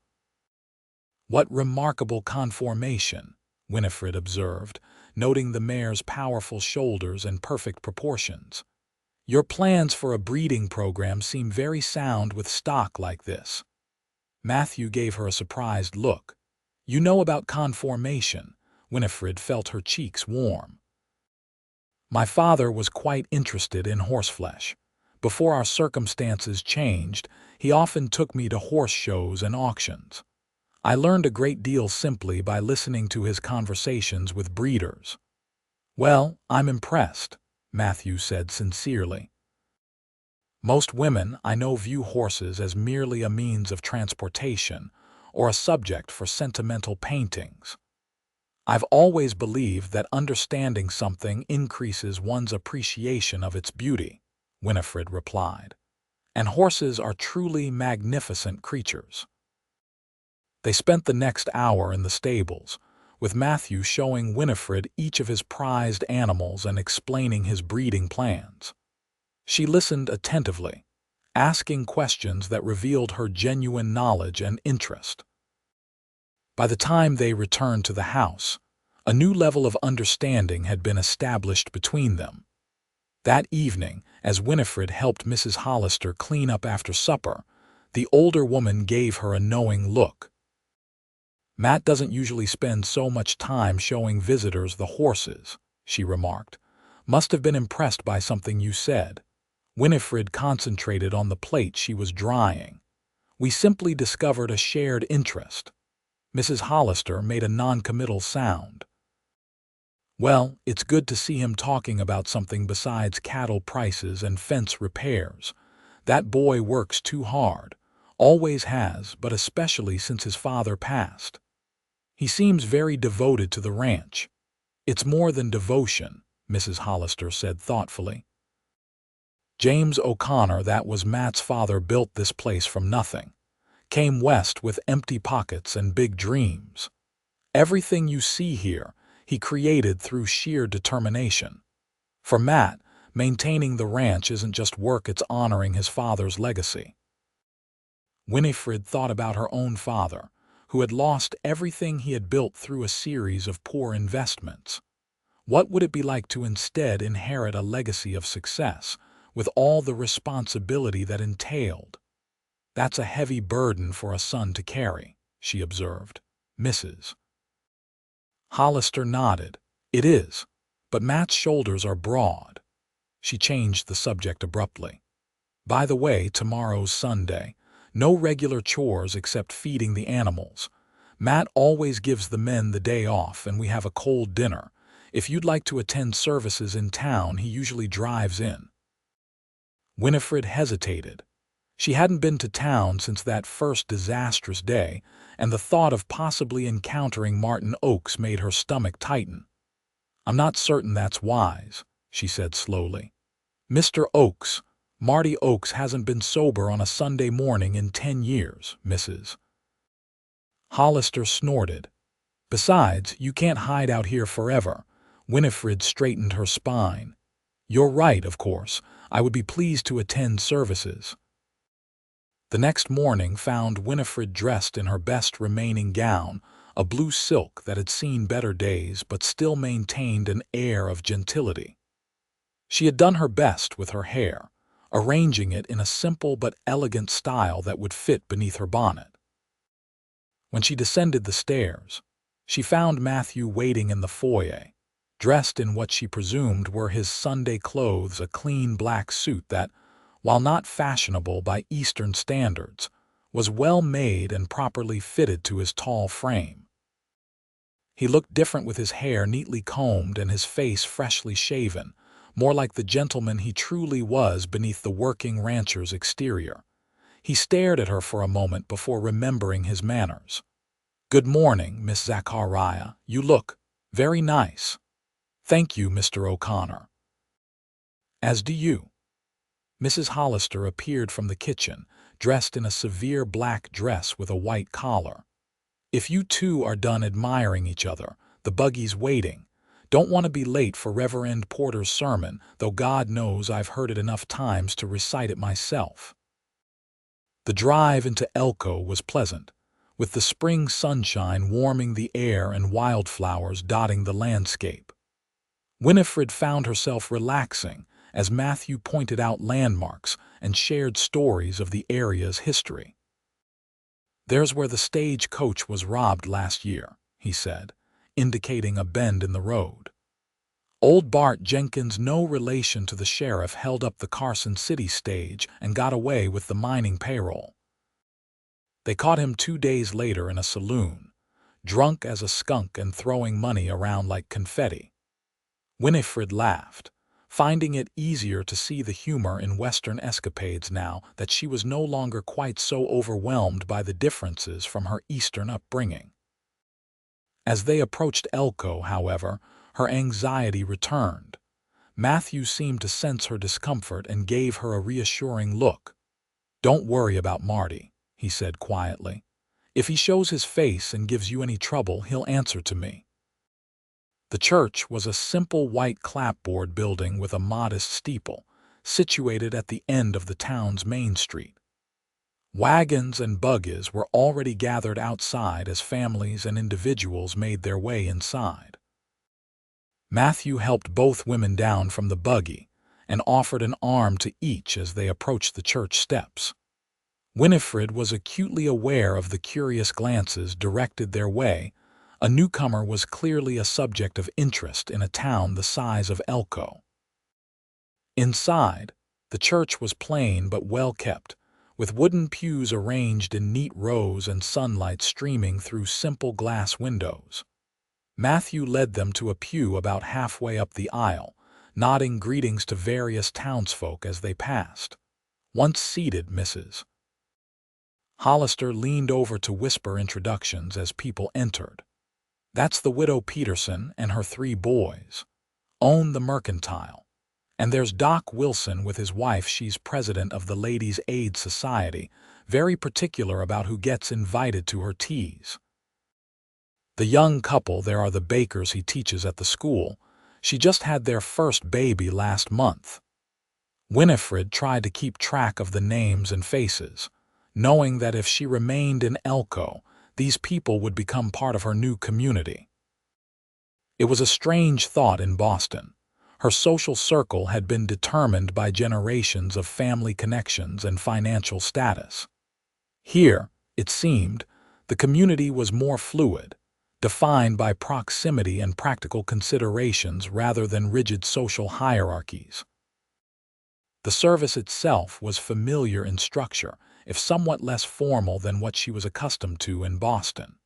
Speaker 1: "What remarkable conformation," Winifred observed, noting the mare's powerful shoulders and perfect proportions. "Your plans for a breeding program seem very sound with stock like this." Matthew gave her a surprised look. "You know about conformation." Winifred felt her cheeks warm. "My father was quite interested in horseflesh. Before our circumstances changed, he often took me to horse shows and auctions. I learned a great deal simply by listening to his conversations with breeders." "Well, I'm impressed," Matthew said sincerely. "Most women I know view horses as merely a means of transportation or a subject for sentimental paintings. I've always believed that understanding something increases one's appreciation of its beauty," Winifred replied. "And horses are truly magnificent creatures." They spent the next hour in the stables, with Matthew showing Winifred each of his prized animals and explaining his breeding plans. She listened attentively, asking questions that revealed her genuine knowledge and interest. By the time they returned to the house, a new level of understanding had been established between them. That evening, as Winifred helped Mrs. Hollister clean up after supper, the older woman gave her a knowing look. "Matt doesn't usually spend so much time showing visitors the horses," she remarked. "Must have been impressed by something you said." Winifred concentrated on the plate she was drying. "We simply discovered a shared interest." Mrs. Hollister made a noncommittal sound. "Well, it's good to see him talking about something besides cattle prices and fence repairs. That boy works too hard. Always has, but especially since his father passed. He seems very devoted to the ranch." "It's more than devotion," Mrs. Hollister said thoughtfully. "James O'Connor, that was Matt's father, built this place from nothing. Came west with empty pockets and big dreams. Everything you see here, he created through sheer determination. For Matt, maintaining the ranch isn't just work, it's honoring his father's legacy." Winifred thought about her own father, who had lost everything he had built through a series of poor investments. What would it be like to instead inherit a legacy of success, with all the responsibility that entailed? "That's a heavy burden for a son to carry," she observed. Mrs. Hollister nodded. "It is, but Matt's shoulders are broad." She changed the subject abruptly. "By the way, tomorrow's Sunday. No regular chores except feeding the animals. Matt always gives the men the day off, and we have a cold dinner. If you'd like to attend services in town, he usually drives in." Winifred hesitated. She hadn't been to town since that first disastrous day, and the thought of possibly encountering Martin Oakes made her stomach tighten. "I'm not certain that's wise," she said slowly. "Mr. Oakes, Marty Oakes hasn't been sober on a Sunday morning in 10 years, Mrs. Hollister snorted. "Besides, you can't hide out here forever." Winifred straightened her spine. "You're right, of course. I would be pleased to attend services." The next morning found Winifred dressed in her best remaining gown, a blue silk that had seen better days but still maintained an air of gentility. She had done her best with her hair, arranging it in a simple but elegant style that would fit beneath her bonnet. When she descended the stairs, she found Matthew waiting in the foyer, dressed in what she presumed were his Sunday clothes, a clean black suit that, while not fashionable by Eastern standards, was well made and properly fitted to his tall frame. He looked different with his hair neatly combed and his face freshly shaven, more like the gentleman he truly was beneath the working rancher's exterior. He stared at her for a moment before remembering his manners. "Good morning, Miss Zachariah. You look very nice." "Thank you, Mr. O'Connor." "As do you." Mrs. Hollister appeared from the kitchen, dressed in a severe black dress with a white collar. "If you two are done admiring each other, the buggy's waiting. Don't want to be late for Reverend Porter's sermon, though God knows I've heard it enough times to recite it myself." The drive into Elko was pleasant, with the spring sunshine warming the air and wildflowers dotting the landscape. Winifred found herself relaxing as Matthew pointed out landmarks and shared stories of the area's history. "There's where the stagecoach was robbed last year," he said, indicating a bend in the road. "Old Bart Jenkins, no relation to the sheriff, held up the Carson City stage and got away with the mining payroll. They caught him 2 days later in a saloon, drunk as a skunk and throwing money around like confetti." Winifred laughed, finding it easier to see the humor in Western escapades now that she was no longer quite so overwhelmed by the differences from her Eastern upbringing. As they approached Elko, however, her anxiety returned. Matthew seemed to sense her discomfort and gave her a reassuring look. "Don't worry about Marty," he said quietly. "If he shows his face and gives you any trouble, he'll answer to me." The church was a simple white clapboard building with a modest steeple, situated at the end of the town's main street. Wagons and buggies were already gathered outside as families and individuals made their way inside. Matthew helped both women down from the buggy and offered an arm to each as they approached the church steps. Winifred was acutely aware of the curious glances directed their way. A newcomer was clearly a subject of interest in a town the size of Elko. Inside, the church was plain but well kept, with wooden pews arranged in neat rows and sunlight streaming through simple glass windows. Matthew led them to a pew about halfway up the aisle, nodding greetings to various townsfolk as they passed. Once seated, Mrs. Hollister leaned over to whisper introductions as people entered. That's the widow Peterson and her 3 boys. Own the mercantile. And there's Doc Wilson with his wife. She's president of the Ladies' Aid Society, very particular about who gets invited to her teas. The young couple there are the bakers he teaches at the school. She just had their first baby last month. Winifred tried to keep track of the names and faces, knowing that if she remained in Elko, these people would become part of her new community. It was a strange thought in Boston. Her social circle had been determined by generations of family connections and financial status. Here, it seemed, the community was more fluid, defined by proximity and practical considerations rather than rigid social hierarchies. The service itself was familiar in structure, if somewhat less formal than what she was accustomed to in Boston.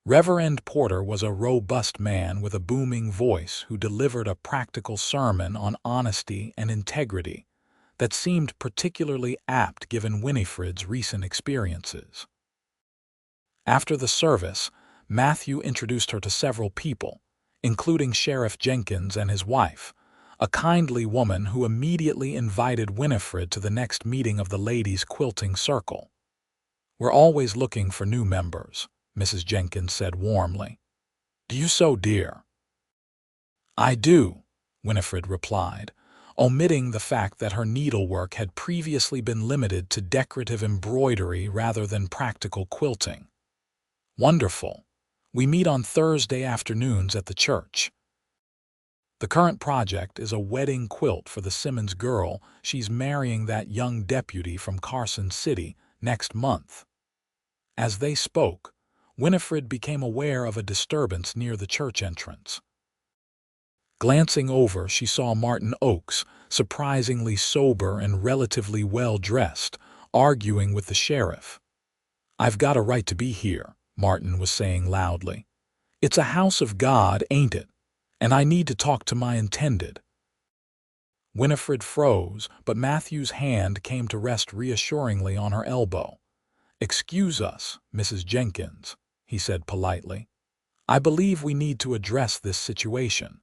Speaker 1: Reverend Porter was a robust man with a booming voice who delivered a practical sermon on honesty and integrity that seemed particularly apt given Winifred's recent experiences. After the service, Matthew introduced her to several people, including Sheriff Jenkins and his wife, a kindly woman who immediately invited Winifred to the next meeting of the ladies' quilting circle. "We're always looking for new members," Mrs. Jenkins said warmly. "Do you sew, dear?" "I do," Winifred replied, omitting the fact that her needlework had previously been limited to decorative embroidery rather than practical quilting. "Wonderful. We meet on Thursday afternoons at the church. The current project is a wedding quilt for the Simmons girl. She's marrying that young deputy from Carson City next month." As they spoke, Winifred became aware of a disturbance near the church entrance. Glancing over, she saw Martin Oakes, surprisingly sober and relatively well-dressed, arguing with the sheriff. "I've got a right to be here," Martin was saying loudly. "It's a house of God, ain't it? And I need to talk to my intended." Winifred froze, but Matthew's hand came to rest reassuringly on her elbow. "Excuse us, Mrs. Jenkins," he said politely. "I believe we need to address this situation."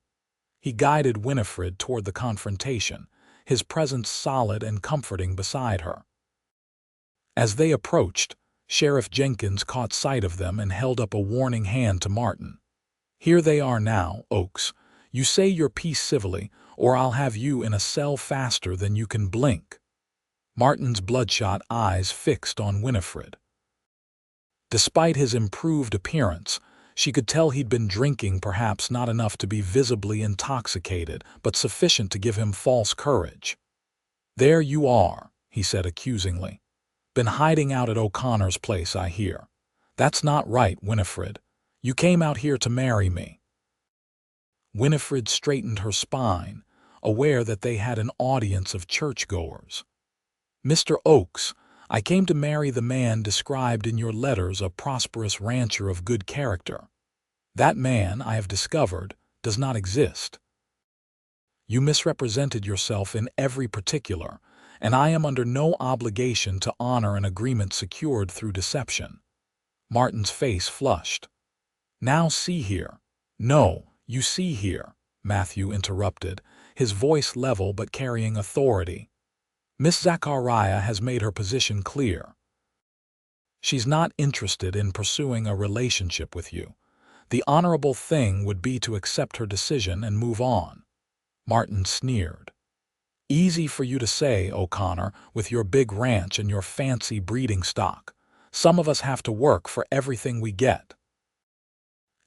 Speaker 1: He guided Winifred toward the confrontation, his presence solid and comforting beside her. As they approached, Sheriff Jenkins caught sight of them and held up a warning hand to Martin. "Here they are now, Oakes. You say your piece civilly, or I'll have you in a cell faster than you can blink." Martin's bloodshot eyes fixed on Winifred. Despite his improved appearance, she could tell he'd been drinking, perhaps not enough to be visibly intoxicated, but sufficient to give him false courage. "There you are," he said accusingly. "Been hiding out at O'Connor's place, I hear. That's not right, Winifred. You came out here to marry me." Winifred straightened her spine, aware that they had an audience of churchgoers. "Mr. Oakes, I came to marry the man described in your letters, a prosperous rancher of good character. That man, I have discovered, does not exist. You misrepresented yourself in every particular, and I am under no obligation to honor an agreement secured through deception." Martin's face flushed. "Now see here." "No, you see here," Matthew interrupted, his voice level but carrying authority. "Miss Zachariah has made her position clear. She's not interested in pursuing a relationship with you. The honorable thing would be to accept her decision and move on." Martin sneered. "Easy for you to say, O'Connor, with your big ranch and your fancy breeding stock. Some of us have to work for everything we get."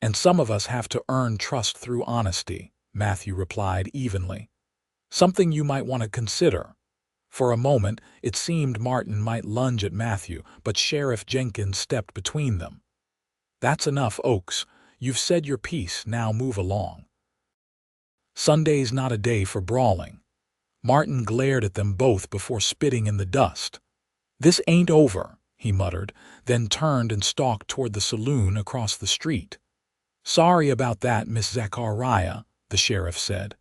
Speaker 1: "And some of us have to earn trust through honesty," Matthew replied evenly. "Something you might want to consider. For a moment, it seemed Martin might lunge at Matthew, but Sheriff Jenkins stepped between them. "That's enough, Oakes. You've said your piece, now move along. Sunday's not a day for brawling." Martin glared at them both before spitting in the dust. "This ain't over," he muttered, then turned and stalked toward the saloon across the street. "Sorry about that, Miss Zachariah," the sheriff said.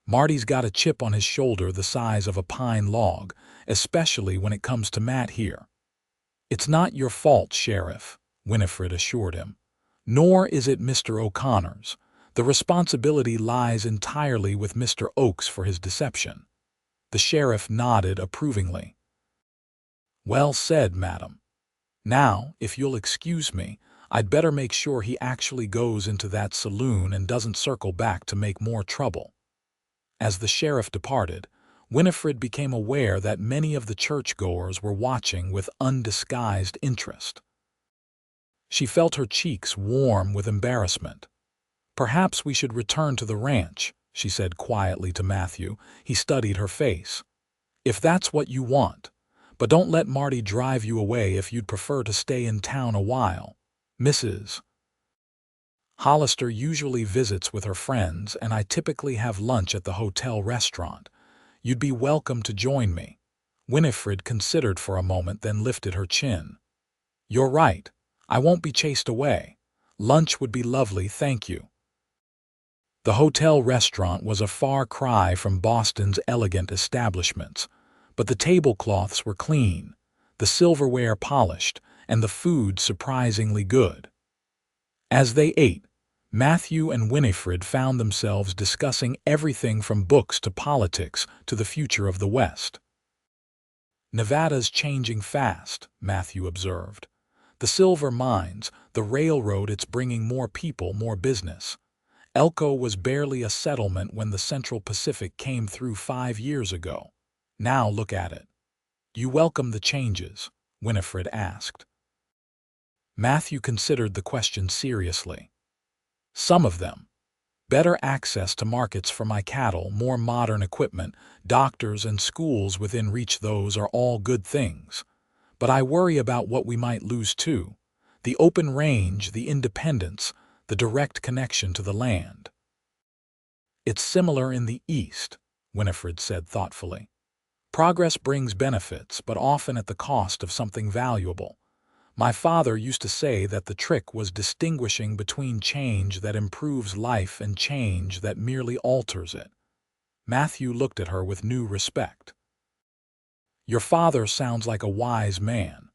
Speaker 1: "Marty's got a chip on his shoulder the size of a pine log, especially when it comes to Matt here." "It's not your fault, Sheriff," Winifred assured him. "Nor is it Mr. O'Connor's. The responsibility lies entirely with Mr. Oakes for his deception." The sheriff nodded approvingly. "Well said, madam. Now, if you'll excuse me, I'd better make sure he actually goes into that saloon and doesn't circle back to make more trouble." As the sheriff departed, Winifred became aware that many of the churchgoers were watching with undisguised interest. She felt her cheeks warm with embarrassment. "Perhaps we should return to the ranch," she said quietly to Matthew. He studied her face. "If that's what you want. But don't let Marty drive you away if you'd prefer to stay in town a while. Mrs. Hollister usually visits with her friends, and I typically have lunch at the hotel restaurant. You'd be welcome to join me." Winifred considered for a moment, then lifted her chin. "You're right. I won't be chased away. Lunch would be lovely, thank you." The hotel restaurant was a far cry from Boston's elegant establishments, but the tablecloths were clean, the silverware polished, and the food surprisingly good. As they ate, Matthew and Winifred found themselves discussing everything from books to politics to the future of the West. "Nevada's changing fast," Matthew observed. "The silver mines, the railroad, it's bringing more people, more business. Elko was barely a settlement when the Central Pacific came through 5 years ago. Now look at it." "You welcome the changes?" Winifred asked. Matthew considered the question seriously. "Some of them. Better access to markets for my cattle, more modern equipment, doctors and schools within reach, those are all good things. But I worry about what we might lose too. The open range, the independence, the direct connection to the land." "It's similar in the East," Winifred said thoughtfully. "Progress brings benefits, but often at the cost of something valuable. My father used to say that the trick was distinguishing between change that improves life and change that merely alters it." Matthew looked at her with new respect. "Your father sounds like a wise man."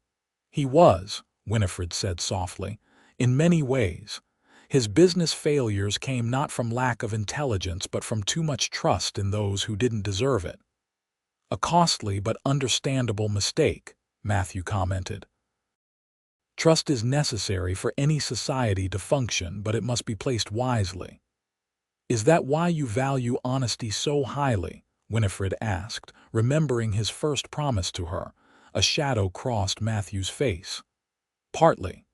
Speaker 1: "He was," Winifred said softly, "in many ways. His business failures came not from lack of intelligence but from too much trust in those who didn't deserve it." "A costly but understandable mistake," Matthew commented. "Trust is necessary for any society to function, but it must be placed wisely." "Is that why you value honesty so highly?" Winifred asked, remembering his first promise to her. A shadow crossed Matthew's face. "Partly.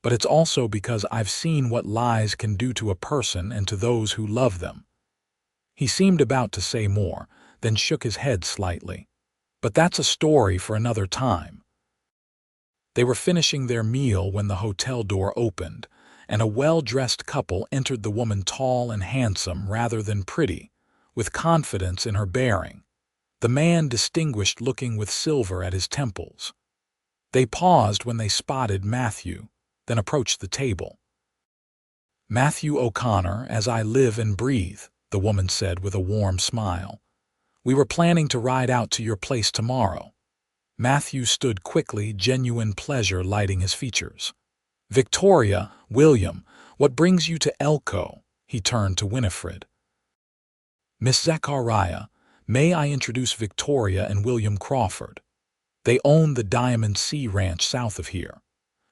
Speaker 1: But it's also because I've seen what lies can do to a person and to those who love them." He seemed about to say more, then shook his head slightly. "But that's a story for another time." They were finishing their meal when the hotel door opened, and a well-dressed couple entered. The woman tall and handsome rather than pretty, with confidence in her bearing. The man distinguished, looking with silver at his temples. They paused when they spotted Matthew, then approached the table. "Matthew O'Connor, as I live and breathe," the woman said with a warm smile. "We were planning to ride out to your place tomorrow." Matthew stood quickly, genuine pleasure lighting his features. "Victoria, William, what brings you to Elko?" He turned to Winifred. "Miss Zachariah, may I introduce Victoria and William Crawford? They own the Diamond Sea Ranch south of here.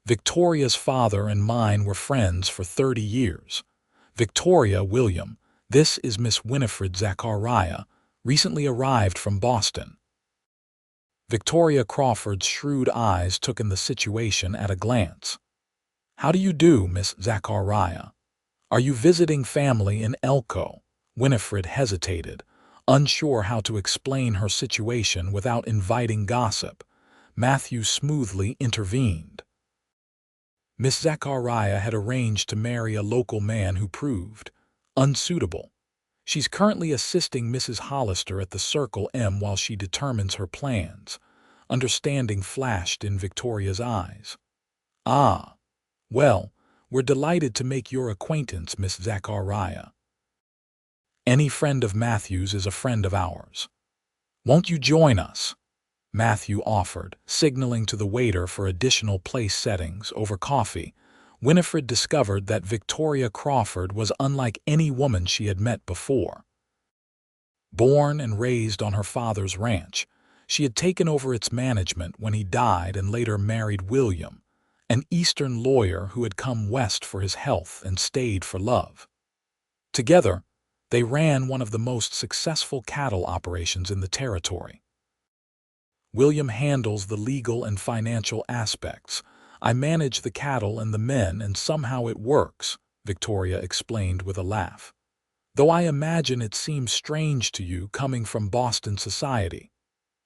Speaker 1: Victoria's father and mine were friends for 30 years. Victoria, William, this is Miss Winifred Zachariah, recently arrived from Boston." Victoria Crawford's shrewd eyes took in the situation at a glance. "How do you do, Miss Zachariah? Are you visiting family in Elko?" Winifred hesitated, Unsure how to explain her situation without inviting gossip, Matthew smoothly intervened. Miss Zachariah had arranged to marry a local man who proved unsuitable. She's currently assisting Mrs. Hollister at the Circle M while she determines her plans. Understanding flashed in Victoria's eyes. Ah, well, we're delighted to make your acquaintance, Miss Zachariah. Any friend of Matthew's is a friend of ours. Won't you join us? Matthew offered, signaling to the waiter for additional place settings over coffee. Winifred discovered that Victoria Crawford was unlike any woman she had met before. Born and raised on her father's ranch, she had taken over its management when he died and later married William, an Eastern lawyer who had come west for his health and stayed for love. Together, they ran one of the most successful cattle operations in the territory. William handles the legal and financial aspects. I manage the cattle and the men, and somehow it works, Victoria explained with a laugh. Though I imagine it seems strange to you coming from Boston society.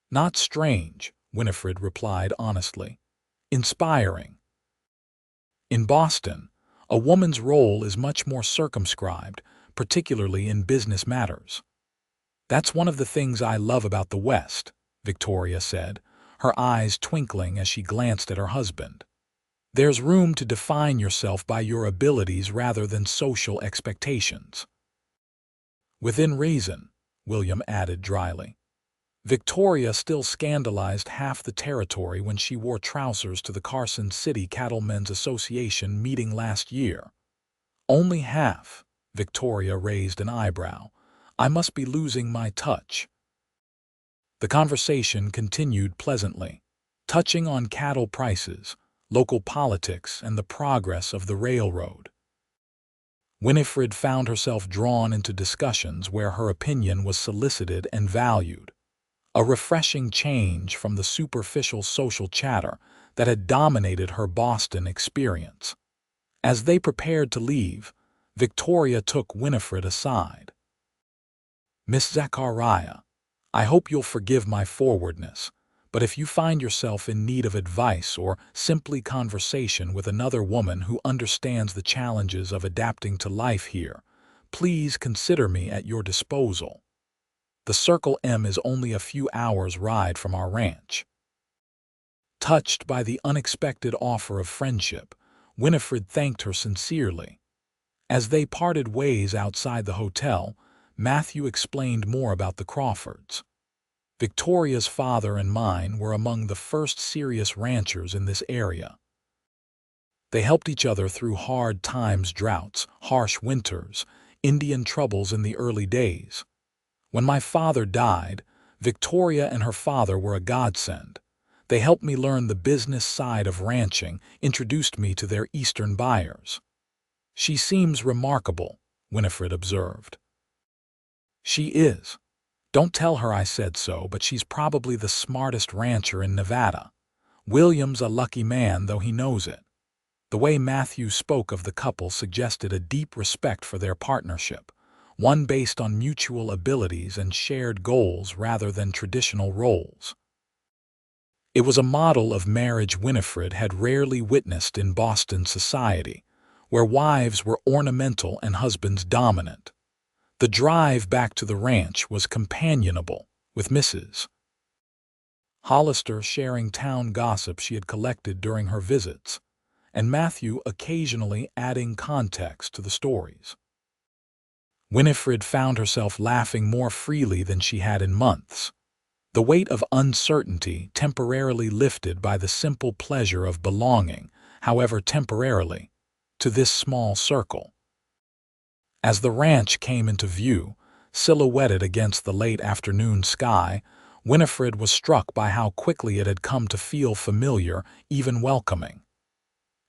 Speaker 1: Not strange, Winifred replied honestly. Inspiring. In Boston, a woman's role is much more circumscribed, particularly in business matters. That's one of the things I love about the West, Victoria said, her eyes twinkling as she glanced at her husband. There's room to define yourself by your abilities rather than social expectations. Within reason, William added dryly. Victoria still scandalized half the territory when she wore trousers to the Carson City Cattlemen's Association meeting last year. Only half, Victoria raised an eyebrow. I must be losing my touch. The conversation continued pleasantly, touching on cattle prices, local politics, and the progress of the railroad. Winifred found herself drawn into discussions where her opinion was solicited and valued, a refreshing change from the superficial social chatter that had dominated her Boston experience. As they prepared to leave, Victoria took Winifred aside. Miss Zachariah, I hope you'll forgive my forwardness, but if you find yourself in need of advice or simply conversation with another woman who understands the challenges of adapting to life here, please consider me at your disposal. The Circle M is only a few hours' ride from our ranch. Touched by the unexpected offer of friendship, Winifred thanked her sincerely. As they parted ways outside the hotel, Matthew explained more about the Crawfords. Victoria's father and mine were among the first serious ranchers in this area. They helped each other through hard times, droughts, harsh winters, Indian troubles in the early days. When my father died, Victoria and her father were a godsend. They helped me learn the business side of ranching, introduced me to their Eastern buyers. She seems remarkable, Winifred observed. She is. Don't tell her I said so, but she's probably the smartest rancher in Nevada. William's a lucky man, though he knows it. The way Matthew spoke of the couple suggested a deep respect for their partnership, one based on mutual abilities and shared goals rather than traditional roles. It was a model of marriage Winifred had rarely witnessed in Boston society, where wives were ornamental and husbands dominant. The drive back to the ranch was companionable, with Mrs. Hollister sharing town gossip she had collected during her visits, and Matthew occasionally adding context to the stories. Winifred found herself laughing more freely than she had in months, the weight of uncertainty temporarily lifted by the simple pleasure of belonging, however temporarily, to this small circle. As the ranch came into view, silhouetted against the late afternoon sky, Winifred was struck by how quickly it had come to feel familiar, even welcoming.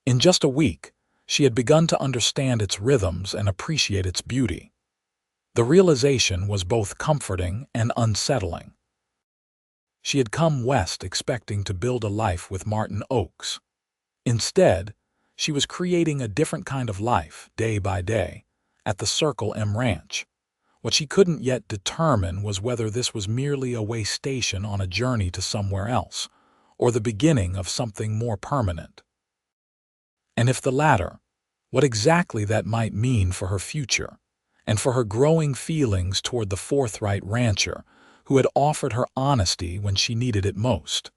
Speaker 1: In just a week, she had begun to understand its rhythms and appreciate its beauty. The realization was both comforting and unsettling. She had come west expecting to build a life with Martin Oaks. Instead, she was creating a different kind of life, day by day, at the Circle M Ranch. What she couldn't yet determine was whether this was merely a way station on a journey to somewhere else, or the beginning of something more permanent. And if the latter, what exactly that might mean for her future, and for her growing feelings toward the forthright rancher who had offered her honesty when she needed it most.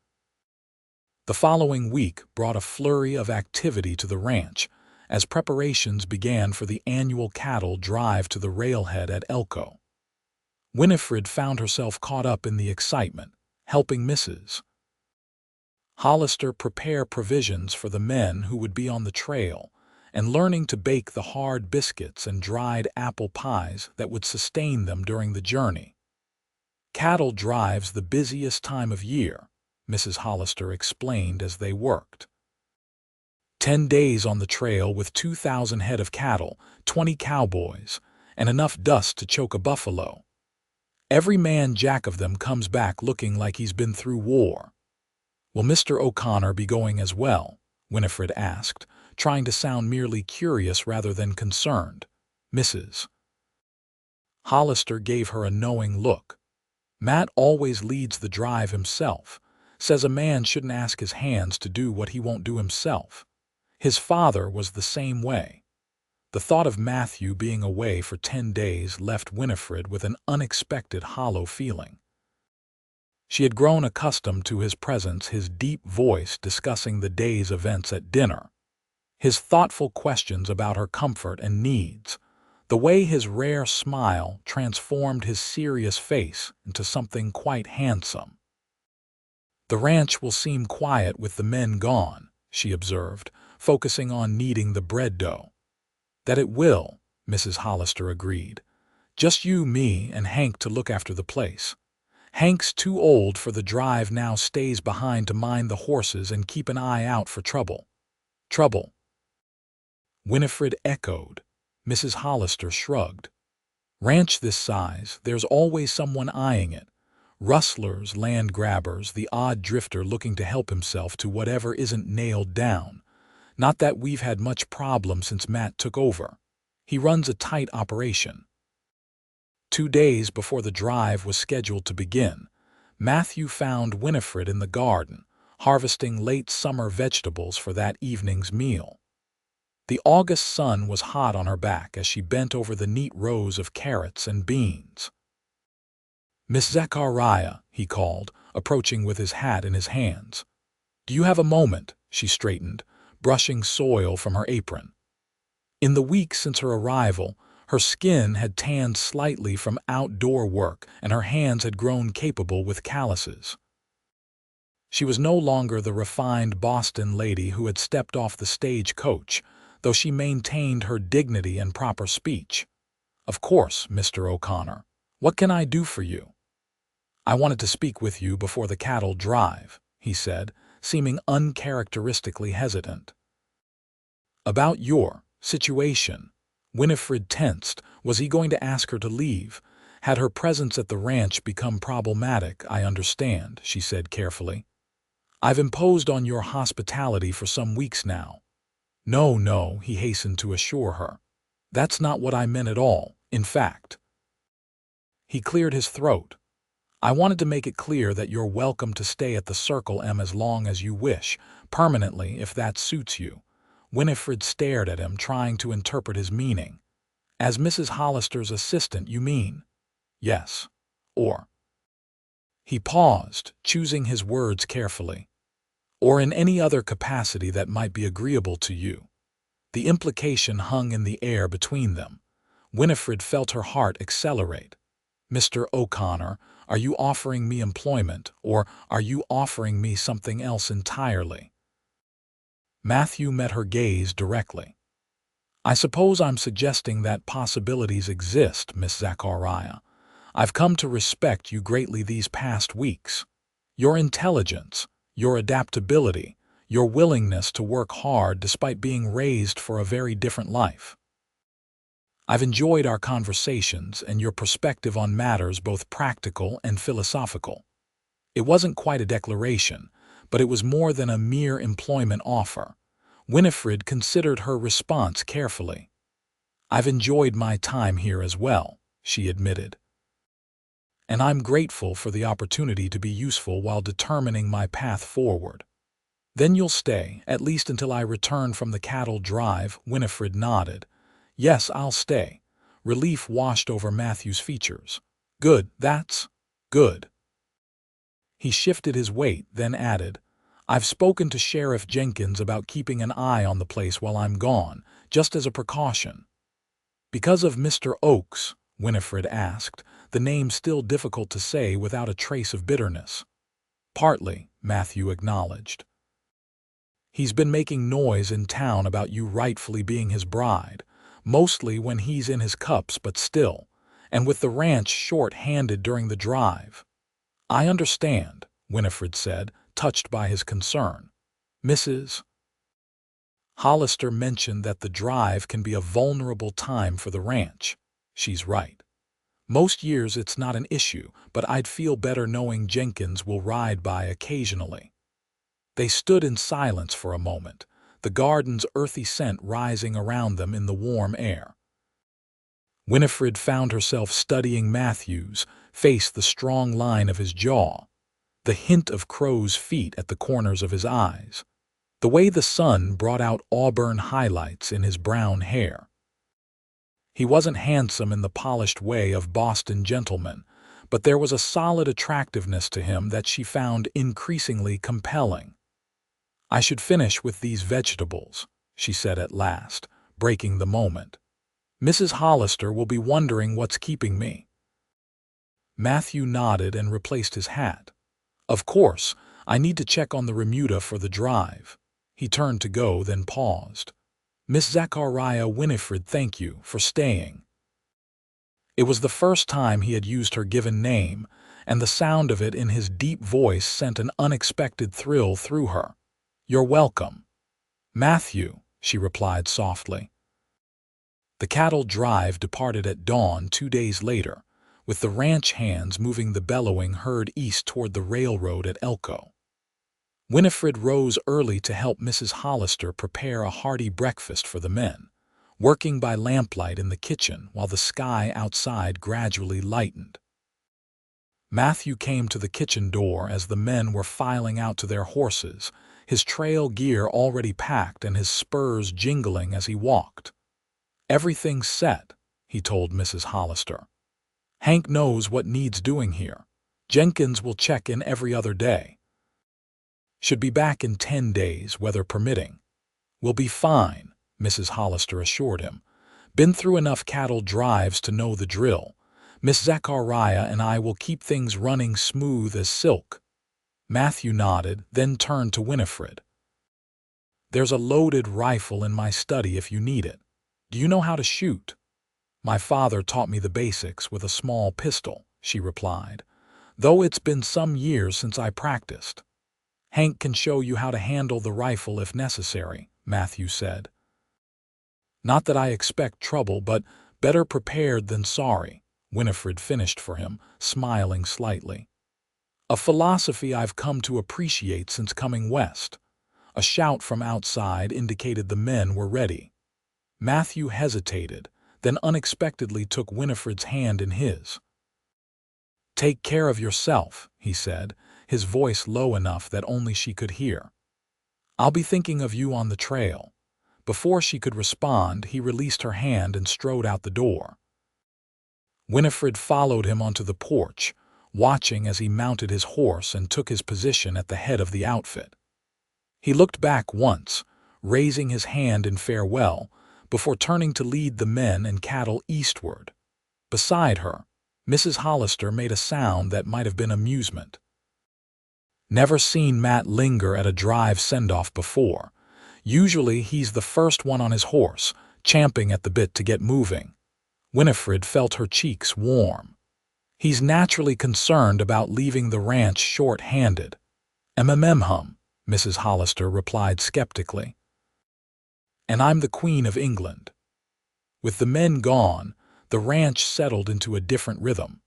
Speaker 1: The following week brought a flurry of activity to the ranch as preparations began for the annual cattle drive to the railhead at Elko. Winifred found herself caught up in the excitement, helping Mrs. Hollister prepare provisions for the men who would be on the trail, and learning to bake the hard biscuits and dried apple pies that would sustain them during the journey. Cattle drive's the busiest time of year, Mrs. Hollister explained as they worked. 10 days on the trail with 2,000 head of cattle, 20 cowboys, and enough dust to choke a buffalo. Every man jack of them comes back looking like he's been through war. Will Mr. O'Connor be going as well? Winifred asked, trying to sound merely curious rather than concerned. Mrs. Hollister gave her a knowing look. Matt always leads the drive himself, says a man shouldn't ask his hands to do what he won't do himself. His father was the same way. The thought of Matthew being away for 10 days left Winifred with an unexpected hollow feeling. She had grown accustomed to his presence, his deep voice discussing the day's events at dinner, his thoughtful questions about her comfort and needs, the way his rare smile transformed his serious face into something quite handsome. The ranch will seem quiet with the men gone, she observed, focusing on kneading the bread dough. That it will, Mrs. Hollister agreed. Just you, me, and Hank to look after the place. Hank's too old for the drive now, stays behind to mind the horses and keep an eye out for trouble. Trouble? Winifred echoed. Mrs. Hollister shrugged. Ranch this size, there's always someone eyeing it. Rustlers, land grabbers, the odd drifter looking to help himself to whatever isn't nailed down. Not that we've had much problem since Matt took over. He runs a tight operation. 2 days before the drive was scheduled to begin, Matthew found Winifred in the garden, harvesting late summer vegetables for that evening's meal. The August sun was hot on her back as she bent over the neat rows of carrots and beans. Miss Zachariah, he called, approaching with his hat in his hands. Do you have a moment? She straightened, brushing soil from her apron. In the weeks since her arrival, her skin had tanned slightly from outdoor work and her hands had grown capable with calluses. She was no longer the refined Boston lady who had stepped off the stagecoach, though she maintained her dignity and proper speech. Of course, Mr. O'Connor. What can I do for you? I wanted to speak with you before the cattle drive, he said, seeming uncharacteristically hesitant. About your situation. Winifred tensed. Was he going to ask her to leave? Had her presence at the ranch become problematic? I understand, she said carefully. I've imposed on your hospitality for some weeks now. No, he hastened to assure her. That's not what I meant at all, in fact. He cleared his throat. I wanted to make it clear that you're welcome to stay at the Circle M as long as you wish, permanently if that suits you. Winifred stared at him, trying to interpret his meaning. As Mrs. Hollister's assistant, you mean? Yes. Or. He paused, choosing his words carefully. Or in any other capacity that might be agreeable to you. The implication hung in the air between them. Winifred felt her heart accelerate. Mr. O'Connor, are you offering me employment, or are you offering me something else entirely? Matthew met her gaze directly. I suppose I'm suggesting that possibilities exist, Miss Zachariah. I've come to respect you greatly these past weeks. Your intelligence, your adaptability, your willingness to work hard despite being raised for a very different life. I've enjoyed our conversations and your perspective on matters both practical and philosophical. It wasn't quite a declaration, but it was more than a mere employment offer. Winifred considered her response carefully. I've enjoyed my time here as well, she admitted. "And I'm grateful for the opportunity to be useful while determining my path forward." "Then you'll stay, at least until I return from the cattle drive," Winifred nodded. "Yes, I'll stay." Relief washed over Matthew's features. "Good, that's good." He shifted his weight, then added, "I've spoken to Sheriff Jenkins about keeping an eye on the place while I'm gone, just as a precaution." "Because of Mr. Oakes?" Winifred asked, the name still difficult to say without a trace of bitterness. "Partly," Matthew acknowledged. "He's been making noise in town about you rightfully being his bride, mostly when he's in his cups, but still, and with the ranch short-handed during the drive." "I understand," Winifred said, touched by his concern. "Mrs. Hollister mentioned that the drive can be a vulnerable time for the ranch." "She's right. Most years it's not an issue, but I'd feel better knowing Jenkins will ride by occasionally." They stood in silence for a moment, the garden's earthy scent rising around them in the warm air. Winifred found herself studying Matthew's face, the strong line of his jaw, the hint of crow's feet at the corners of his eyes, the way the sun brought out auburn highlights in his brown hair. He wasn't handsome in the polished way of Boston gentlemen, but there was a solid attractiveness to him that she found increasingly compelling. "I should finish with these vegetables," she said at last, breaking the moment. "Mrs. Hollister will be wondering what's keeping me." Matthew nodded and replaced his hat. "Of course, I need to check on the remuda for the drive." He turned to go, then paused. "Miss Zachariah, Winifred, thank you for staying." It was the first time he had used her given name, and the sound of it in his deep voice sent an unexpected thrill through her. "You're welcome." "Matthew," she replied softly. The cattle drive departed at dawn 2 days later, with the ranch hands moving the bellowing herd east toward the railroad at Elko. Winifred rose early to help Mrs. Hollister prepare a hearty breakfast for the men, working by lamplight in the kitchen while the sky outside gradually lightened. Matthew came to the kitchen door as the men were filing out to their horses, his trail gear already packed and his spurs jingling as he walked. "Everything's set," he told Mrs. Hollister. "Hank knows what needs doing here. Jenkins will check in every other day. Should be back in 10 days, weather permitting." "We'll be fine," Mrs. Hollister assured him. "Been through enough cattle drives to know the drill. Miss Zachariah and I will keep things running smooth as silk." Matthew nodded, then turned to Winifred. "There's a loaded rifle in my study if you need it. Do you know how to shoot?" "My father taught me the basics with a small pistol," she replied, "though it's been some years since I practiced." "Hank can show you how to handle the rifle if necessary," Matthew said. "Not that I expect trouble, but better prepared than sorry," Winifred finished for him, smiling slightly. "A philosophy I've come to appreciate since coming west." A shout from outside indicated the men were ready. Matthew hesitated, then unexpectedly took Winifred's hand in his. "Take care of yourself," he said, his voice low enough that only she could hear. "I'll be thinking of you on the trail." Before she could respond, he released her hand and strode out the door. Winifred followed him onto the porch, watching as he mounted his horse and took his position at the head of the outfit. He looked back once, raising his hand in farewell, before turning to lead the men and cattle eastward. Beside her, Mrs. Hollister made a sound that might have been amusement. "Never seen Matt linger at a drive send-off before. Usually he's the first one on his horse, champing at the bit to get moving." Winifred felt her cheeks warm. "He's naturally concerned about leaving the ranch short-handed." "Hum," Mrs. Hollister replied skeptically. "And I'm the Queen of England." With the men gone, the ranch settled into a different rhythm.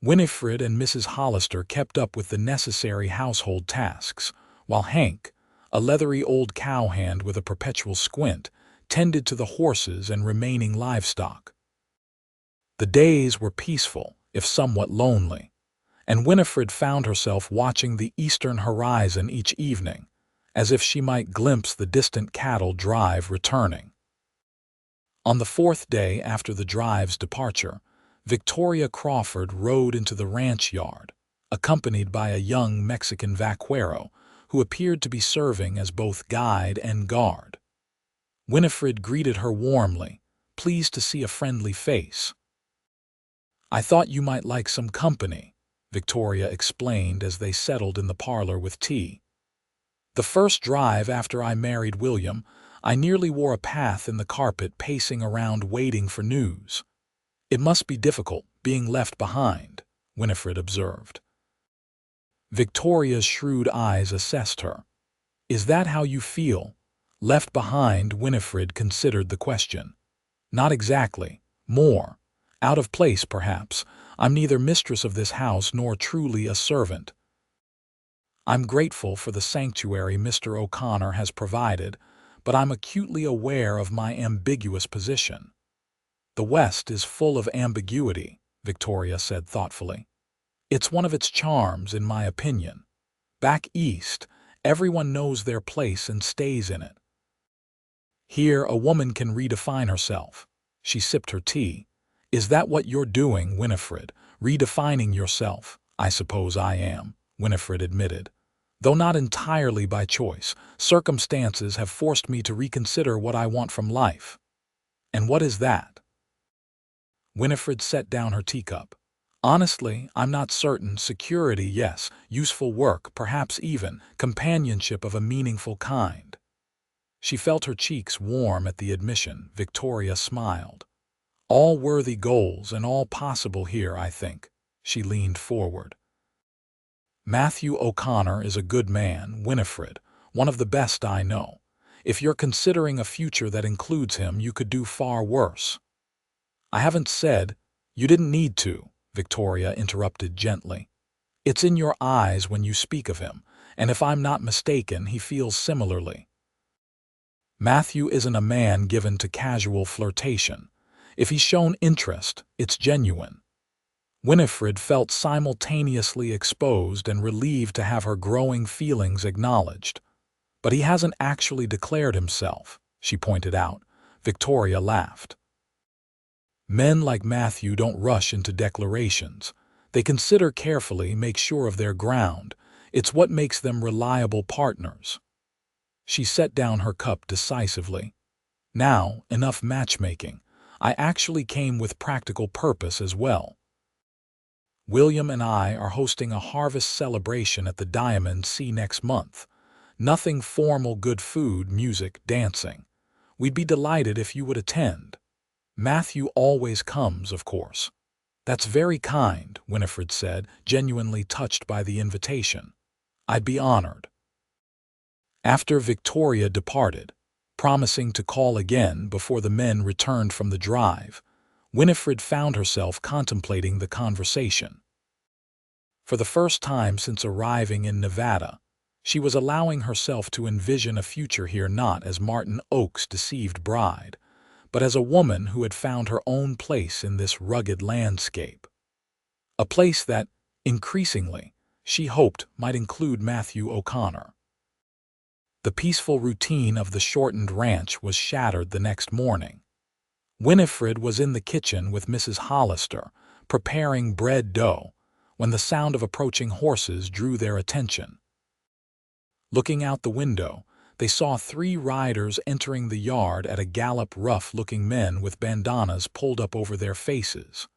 Speaker 1: Winifred and Mrs. Hollister kept up with the necessary household tasks, while Hank, a leathery old cowhand with a perpetual squint, tended to the horses and remaining livestock. The days were peaceful, if somewhat lonely, and Winifred found herself watching the eastern horizon each evening, as if she might glimpse the distant cattle drive returning. On the fourth day after the drive's departure, Victoria Crawford rode into the ranch yard, accompanied by a young Mexican vaquero who appeared to be serving as both guide and guard. Winifred greeted her warmly, pleased to see a friendly face. "I thought you might like some company," Victoria explained as they settled in the parlor with tea. "The first drive after I married William, I nearly wore a path in the carpet pacing around waiting for news. It must be difficult, being left behind," Winifred observed. Victoria's shrewd eyes assessed her. "Is that how you feel? Left behind?" Winifred considered the question. "Not exactly. More. Out of place, perhaps. I'm neither mistress of this house nor truly a servant. I'm grateful for the sanctuary Mr. O'Connor has provided, but I'm acutely aware of my ambiguous position." "The West is full of ambiguity," Victoria said thoughtfully. "It's one of its charms, in my opinion. Back East, everyone knows their place and stays in it. Here, a woman can redefine herself." She sipped her tea. "Is that what you're doing, Winifred? Redefining yourself?" "I suppose I am," Winifred admitted. "Though not entirely by choice. Circumstances have forced me to reconsider what I want from life." "And what is that?" Winifred set down her teacup. "Honestly, I'm not certain. Security, yes. Useful work, perhaps even. Companionship of a meaningful kind." She felt her cheeks warm at the admission. Victoria smiled. "All worthy goals and all possible here, I think." She leaned forward. "Matthew O'Connor is a good man, Winifred, one of the best I know. If you're considering a future that includes him, you could do far worse." "I haven't said—" "You didn't need to," Victoria interrupted gently. "It's in your eyes when you speak of him, and if I'm not mistaken, he feels similarly. Matthew isn't a man given to casual flirtation. If he's shown interest, it's genuine." Winifred felt simultaneously exposed and relieved to have her growing feelings acknowledged. "But he hasn't actually declared himself," she pointed out. Victoria laughed. "Men like Matthew don't rush into declarations. They consider carefully, make sure of their ground. It's what makes them reliable partners." She set down her cup decisively. "Now, enough matchmaking. I actually came with practical purpose as well. William and I are hosting a harvest celebration at the Diamond Sea next month. Nothing formal, good food, music, dancing. We'd be delighted if you would attend. Matthew always comes, of course." "That's very kind," Winifred said, genuinely touched by the invitation. "I'd be honored." After Victoria departed, promising to call again before the men returned from the drive, Winifred found herself contemplating the conversation. For the first time since arriving in Nevada, she was allowing herself to envision a future here not as Martin Oak's deceived bride, but as a woman who had found her own place in this rugged landscape. A place that, increasingly, she hoped might include Matthew O'Connor. The peaceful routine of the shortened ranch was shattered the next morning. Winifred was in the kitchen with Mrs. Hollister, preparing bread dough, when the sound of approaching horses drew their attention. Looking out the window, they saw 3 riders entering the yard at a gallop. Rough-looking men with bandanas pulled up over their faces.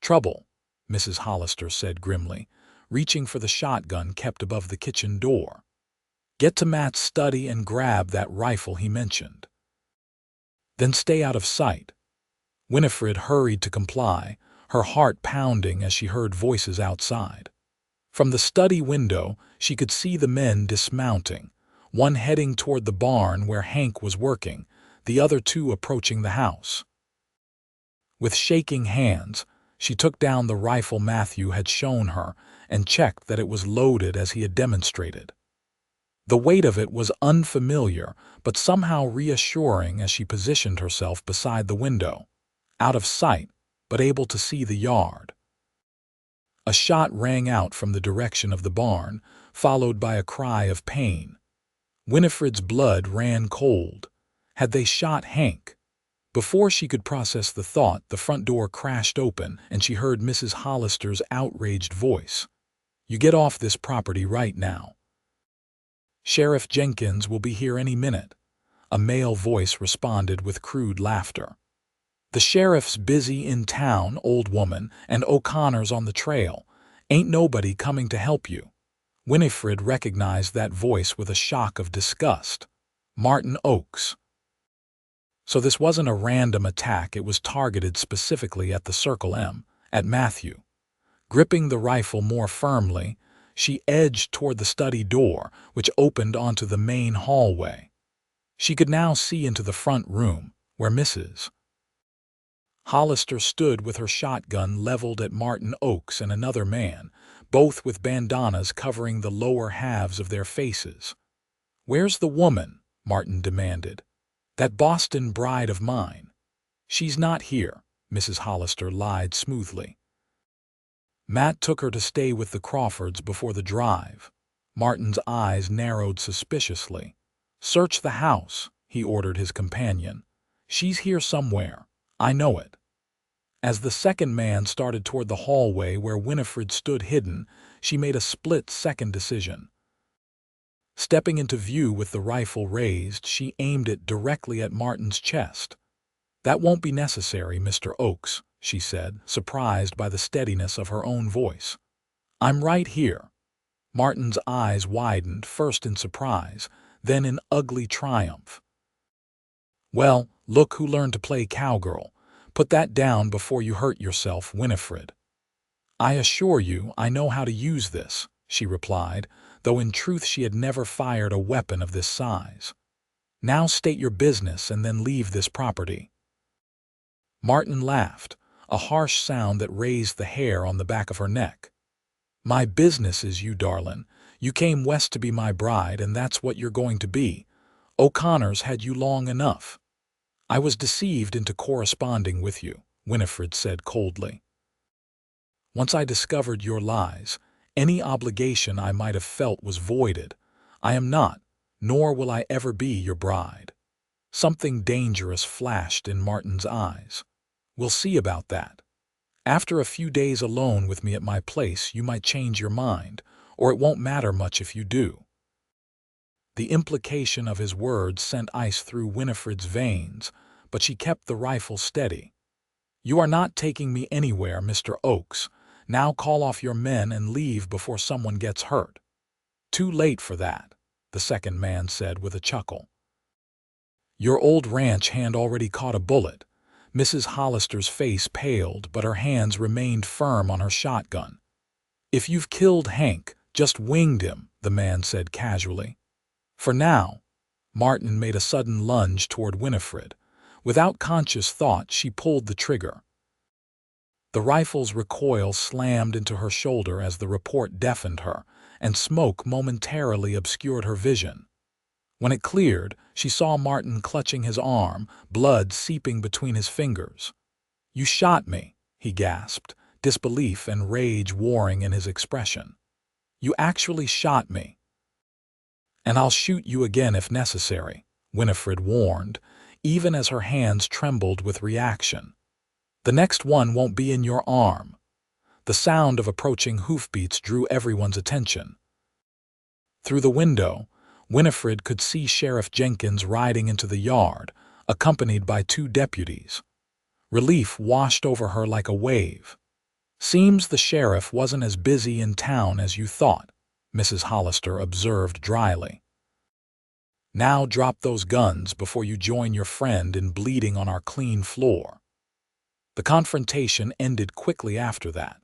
Speaker 1: "Trouble," Mrs. Hollister said grimly, reaching for the shotgun kept above the kitchen door. "Get to Matt's study and grab that rifle he mentioned. Then stay out of sight." Winifred hurried to comply, her heart pounding as she heard voices outside. From the study window, she could see the men dismounting, one heading toward the barn where Hank was working, the other 2 approaching the house. With shaking hands, she took down the rifle Matthew had shown her and checked that it was loaded as he had demonstrated. The weight of it was unfamiliar, but somehow reassuring as she positioned herself beside the window. Out of sight, but able to see the yard. A shot rang out from the direction of the barn, followed by a cry of pain. Winifred's blood ran cold. Had they shot Hank? Before she could process the thought, the front door crashed open and she heard Mrs. Hollister's outraged voice. "You get off this property right now. Sheriff Jenkins will be here any minute." A male voice responded with crude laughter. "The sheriff's busy in town, old woman, and O'Connor's on the trail. Ain't nobody coming to help you." Winifred recognized that voice with a shock of disgust. Martin Oakes. So this wasn't a random attack, it was targeted specifically at the Circle M, at Matthew. Gripping the rifle more firmly, she edged toward the study door, which opened onto the main hallway. She could now see into the front room, where Mrs. Hollister stood with her shotgun leveled at Martin Oakes and another man, both with bandanas covering the lower halves of their faces. "Where's the woman?" Martin demanded. "That Boston bride of mine." "She's not here," Mrs. Hollister lied smoothly. "Matt took her to stay with the Crawfords before the drive." Martin's eyes narrowed suspiciously. "Search the house," he ordered his companion. "She's here somewhere. I know it." As the second man started toward the hallway where Winifred stood hidden, she made a split-second decision. Stepping into view with the rifle raised, she aimed it directly at Martin's chest. "That won't be necessary, Mr. Oakes," she said, surprised by the steadiness of her own voice. "I'm right here." Martin's eyes widened, first in surprise, then in ugly triumph. "Well, look who learned to play cowgirl. Put that down before you hurt yourself, Winifred." "I assure you I know how to use this," she replied, though in truth she had never fired a weapon of this size. "Now state your business and then leave this property." Martin laughed, a harsh sound that raised the hair on the back of her neck. "My business is you, darlin'. You came west to be my bride, and that's what you're going to be. O'Connor's had you long enough." "I was deceived into corresponding with you," Winifred said coldly. "Once I discovered your lies, any obligation I might have felt was voided. I am not, nor will I ever be your bride." Something dangerous flashed in Martin's eyes. "We'll see about that. After a few days alone with me at my place, you might change your mind, or it won't matter much if you do." The implication of his words sent ice through Winifred's veins, but she kept the rifle steady. "You are not taking me anywhere, Mr. Oakes. Now call off your men and leave before someone gets hurt." "Too late for that," the second man said with a chuckle. "Your old ranch hand already caught a bullet." Mrs. Hollister's face paled, but her hands remained firm on her shotgun. "If you've killed Hank, just winged him," the man said casually. "For now." Martin made a sudden lunge toward Winifred. Without conscious thought, she pulled the trigger. The rifle's recoil slammed into her shoulder as the report deafened her, and smoke momentarily obscured her vision. When it cleared, she saw Martin clutching his arm, blood seeping between his fingers. "You shot me," he gasped, disbelief and rage warring in his expression. "You actually shot me." "And I'll shoot you again if necessary," Winifred warned, even as her hands trembled with reaction. "The next one won't be in your arm." The sound of approaching hoofbeats drew everyone's attention. Through the window, Winifred could see Sheriff Jenkins riding into the yard, accompanied by 2 deputies. Relief washed over her like a wave. "Seems the sheriff wasn't as busy in town as you thought," Mrs. Hollister observed dryly. "Now drop those guns before you join your friend in bleeding on our clean floor." The confrontation ended quickly after that.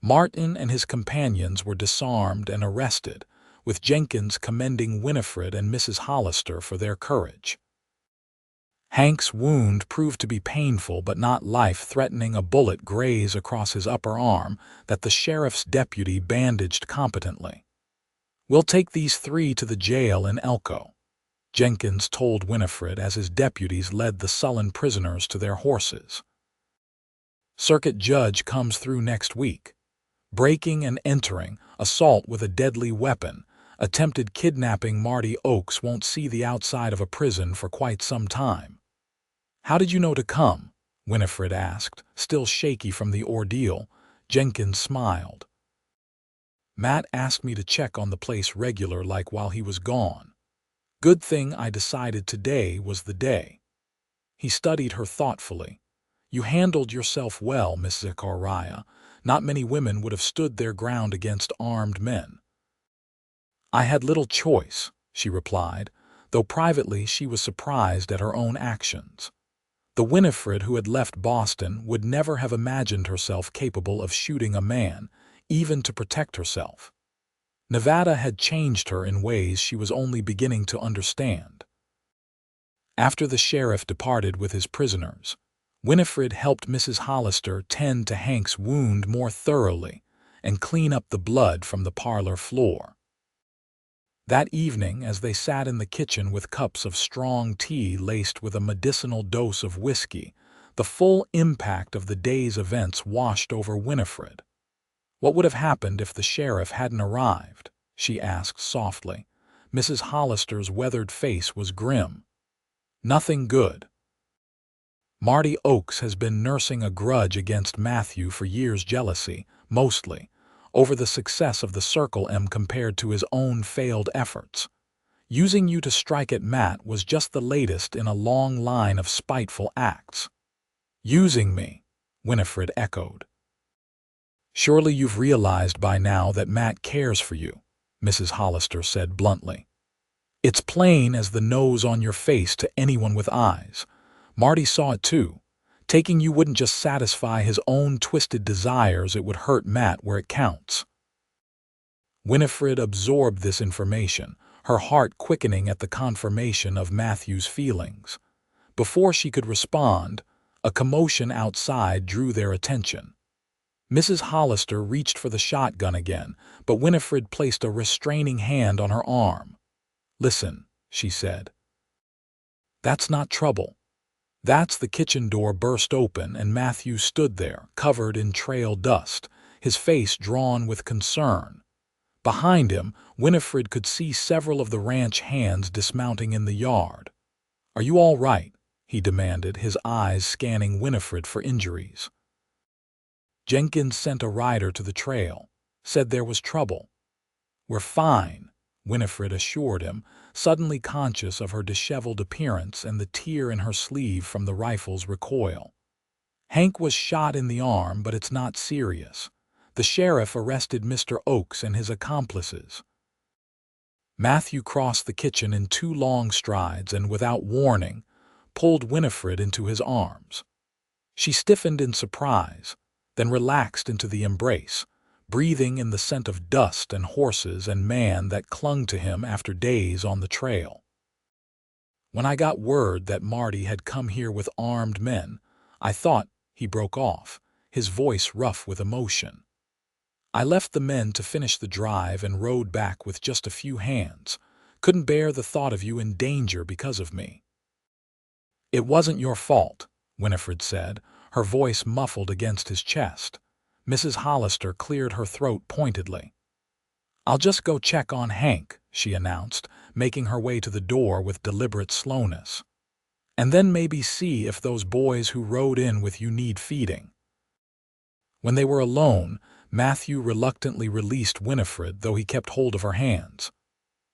Speaker 1: Martin and his companions were disarmed and arrested, with Jenkins commending Winifred and Mrs. Hollister for their courage. Hank's wound proved to be painful but not life-threatening, a bullet grazed across his upper arm that the sheriff's deputy bandaged competently. "We'll take these 3 to the jail in Elko," Jenkins told Winifred as his deputies led the sullen prisoners to their horses. Circuit judge comes through next week. Breaking and entering, assault with a deadly weapon, attempted kidnapping. Marty Oakes won't see the outside of a prison for quite some time. How did you know to come? Winifred asked, still shaky from the ordeal. Jenkins smiled. Matt asked me to check on the place regular like while he was gone. Good thing I decided today was the day. He studied her thoughtfully. You handled yourself well, Miss Zachariah. Not many women would have stood their ground against armed men. I had little choice, she replied, though privately she was surprised at her own actions. The Winifred who had left Boston would never have imagined herself capable of shooting a man, even to protect herself. Nevada had changed her in ways she was only beginning to understand. After the sheriff departed with his prisoners, Winifred helped Mrs. Hollister tend to Hank's wound more thoroughly and clean up the blood from the parlor floor. That evening, as they sat in the kitchen with cups of strong tea laced with a medicinal dose of whiskey, the full impact of the day's events washed over Winifred. What would have happened if the sheriff hadn't arrived? She asked softly. Mrs. Hollister's weathered face was grim. Nothing good. Marty Oakes has been nursing a grudge against Matthew for years, jealousy, mostly, over the success of the Circle M compared to his own failed efforts. Using you to strike at Matt was just the latest in a long line of spiteful acts. Using me, Winifred echoed. Surely you've realized by now that Matt cares for you, Mrs. Hollister said bluntly. It's plain as the nose on your face to anyone with eyes. Marty saw it too. Taking you wouldn't just satisfy his own twisted desires, it would hurt Matt where it counts. Winifred absorbed this information, her heart quickening at the confirmation of Matthew's feelings. Before she could respond, a commotion outside drew their attention. Mrs. Hollister reached for the shotgun again, but Winifred placed a restraining hand on her arm. Listen, she said. That's not trouble. That's the kitchen door burst open and Matthew stood there, covered in trail dust, his face drawn with concern. Behind him, Winifred could see several of the ranch hands dismounting in the yard. Are you all right? He demanded, his eyes scanning Winifred for injuries. Jenkins sent a rider to the trail, said there was trouble. We're fine, Winifred assured him, suddenly conscious of her disheveled appearance and the tear in her sleeve from the rifle's recoil. Hank was shot in the arm, but it's not serious. The sheriff arrested Mr. Oakes and his accomplices. Matthew crossed the kitchen in 2 long strides and, without warning, pulled Winifred into his arms. She stiffened in surprise, then relaxed into the embrace, breathing in the scent of dust and horses and man that clung to him after days on the trail. When I got word that Marty had come here with armed men, I thought, he broke off, his voice rough with emotion. I left the men to finish the drive and rode back with just a few hands. Couldn't bear the thought of you in danger because of me. It wasn't your fault, Winifred said, her voice muffled against his chest. Mrs. Hollister cleared her throat pointedly. I'll just go check on Hank, she announced, making her way to the door with deliberate slowness. And then maybe see if those boys who rode in with you need feeding. When they were alone, Matthew reluctantly released Winifred, though he kept hold of her hands.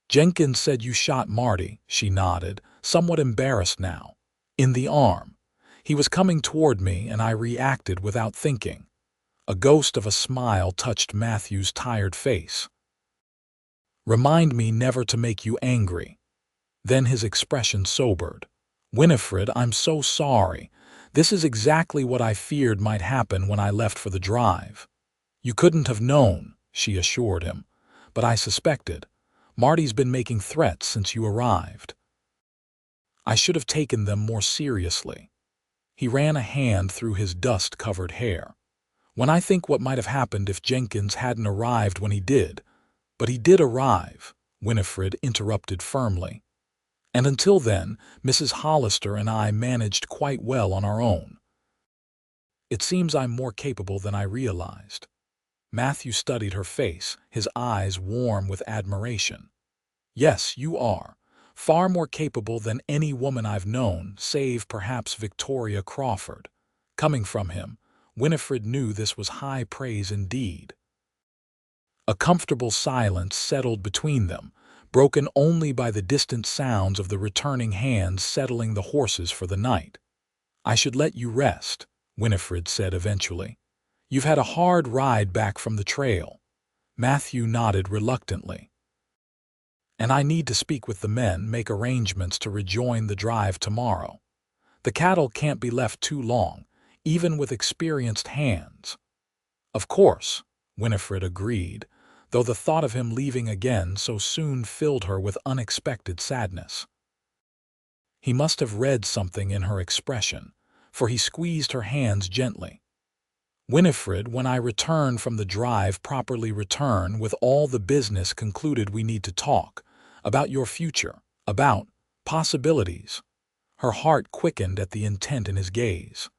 Speaker 1: Jenkins said you shot Marty, she nodded, somewhat embarrassed now. In the arm. He was coming toward me and I reacted without thinking. A ghost of a smile touched Matthew's tired face. Remind me never to make you angry. Then his expression sobered. Winifred, I'm so sorry. This is exactly what I feared might happen when I left for the drive. You couldn't have known, she assured him, but I suspected. Marty's been making threats since you arrived. I should have taken them more seriously. He ran a hand through his dust-covered hair. When I think what might have happened if Jenkins hadn't arrived when he did. But he did arrive, Winifred interrupted firmly. And until then, Mrs. Hollister and I managed quite well on our own. It seems I'm more capable than I realized. Matthew studied her face, his eyes warm with admiration. Yes, you are. Far more capable than any woman I've known, save perhaps Victoria Crawford. Coming from him, Winifred knew this was high praise indeed. A comfortable silence settled between them, broken only by the distant sounds of the returning hands settling the horses for the night. I should let you rest, Winifred said eventually. You've had a hard ride back from the trail. Matthew nodded reluctantly. And I need to speak with the men, make arrangements to rejoin the drive tomorrow. The cattle can't be left too long, even with experienced hands. Of course, Winifred agreed, though the thought of him leaving again so soon filled her with unexpected sadness. He must have read something in her expression, for he squeezed her hands gently. Winifred, when I return from the drive, properly return with all the business concluded, we need to talk about your future, about possibilities. Her heart quickened at the intent in his gaze.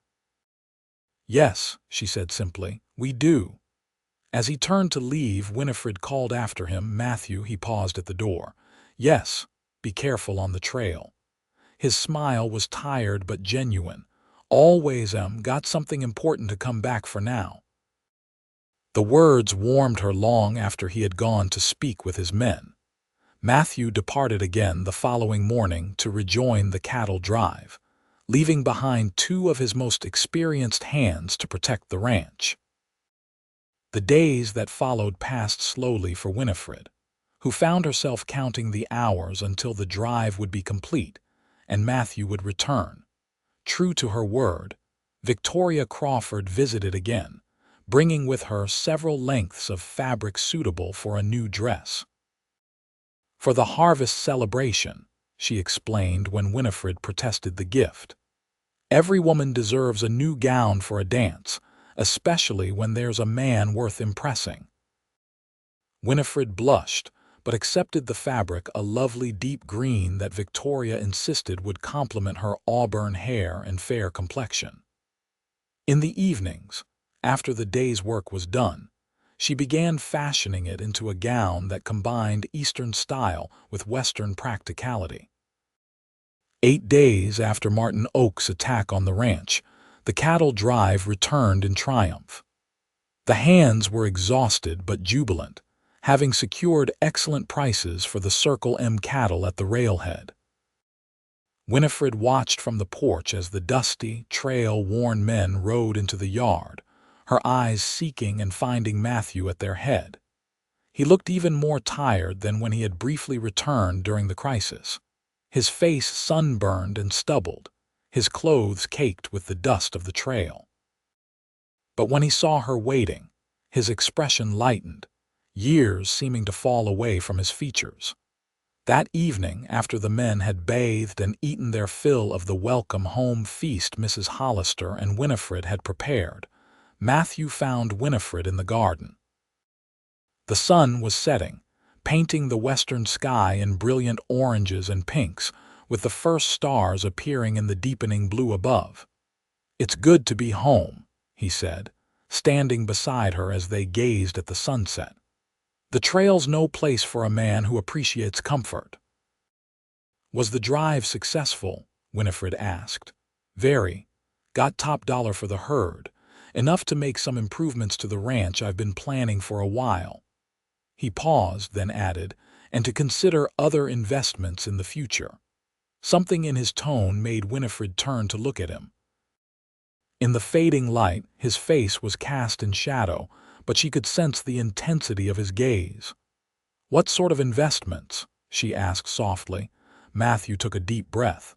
Speaker 1: Yes, she said simply, we do. As he turned to leave, Winifred called after him, Matthew. He paused at the door. Yes, be careful on the trail. His smile was tired but genuine. Always got something important to come back for now. The words warmed her long after he had gone to speak with his men. Matthew departed again the following morning to rejoin the cattle drive, leaving behind two of his most experienced hands to protect the ranch. The days that followed passed slowly for Winifred, who found herself counting the hours until the drive would be complete and Matthew would return. True to her word, Victoria Crawford visited again, bringing with her several lengths of fabric suitable for a new dress. For the harvest celebration, she explained when Winifred protested the gift. Every woman deserves a new gown for a dance, especially when there's a man worth impressing. Winifred blushed, but accepted the fabric, a lovely deep green that Victoria insisted would complement her auburn hair and fair complexion. In the evenings, after the day's work was done, she began fashioning it into a gown that combined Eastern style with Western practicality. 8 days after Martin Oak's attack on the ranch, the cattle drive returned in triumph. The hands were exhausted but jubilant, having secured excellent prices for the Circle M cattle at the railhead. Winifred watched from the porch as the dusty, trail-worn men rode into the yard, her eyes seeking and finding Matthew at their head. He looked even more tired than when he had briefly returned during the crisis, his face sunburned and stubbled, his clothes caked with the dust of the trail. But when he saw her waiting, his expression lightened, years seeming to fall away from his features. That evening, after the men had bathed and eaten their fill of the welcome home feast Mrs. Hollister and Winifred had prepared, Matthew found Winifred in the garden. The sun was setting, painting the western sky in brilliant oranges and pinks, with the first stars appearing in the deepening blue above. "It's good to be home," he said, standing beside her as they gazed at the sunset. "The trail's no place for a man who appreciates comfort." "Was the drive successful?" Winifred asked. "Very. Got top dollar for the herd, enough to make some improvements to the ranch I've been planning for a while." He paused, then added, "and to consider other investments in the future." Something in his tone made Winifred turn to look at him. In the fading light, his face was cast in shadow, but she could sense the intensity of his gaze. "What sort of investments?" she asked softly. Matthew took a deep breath.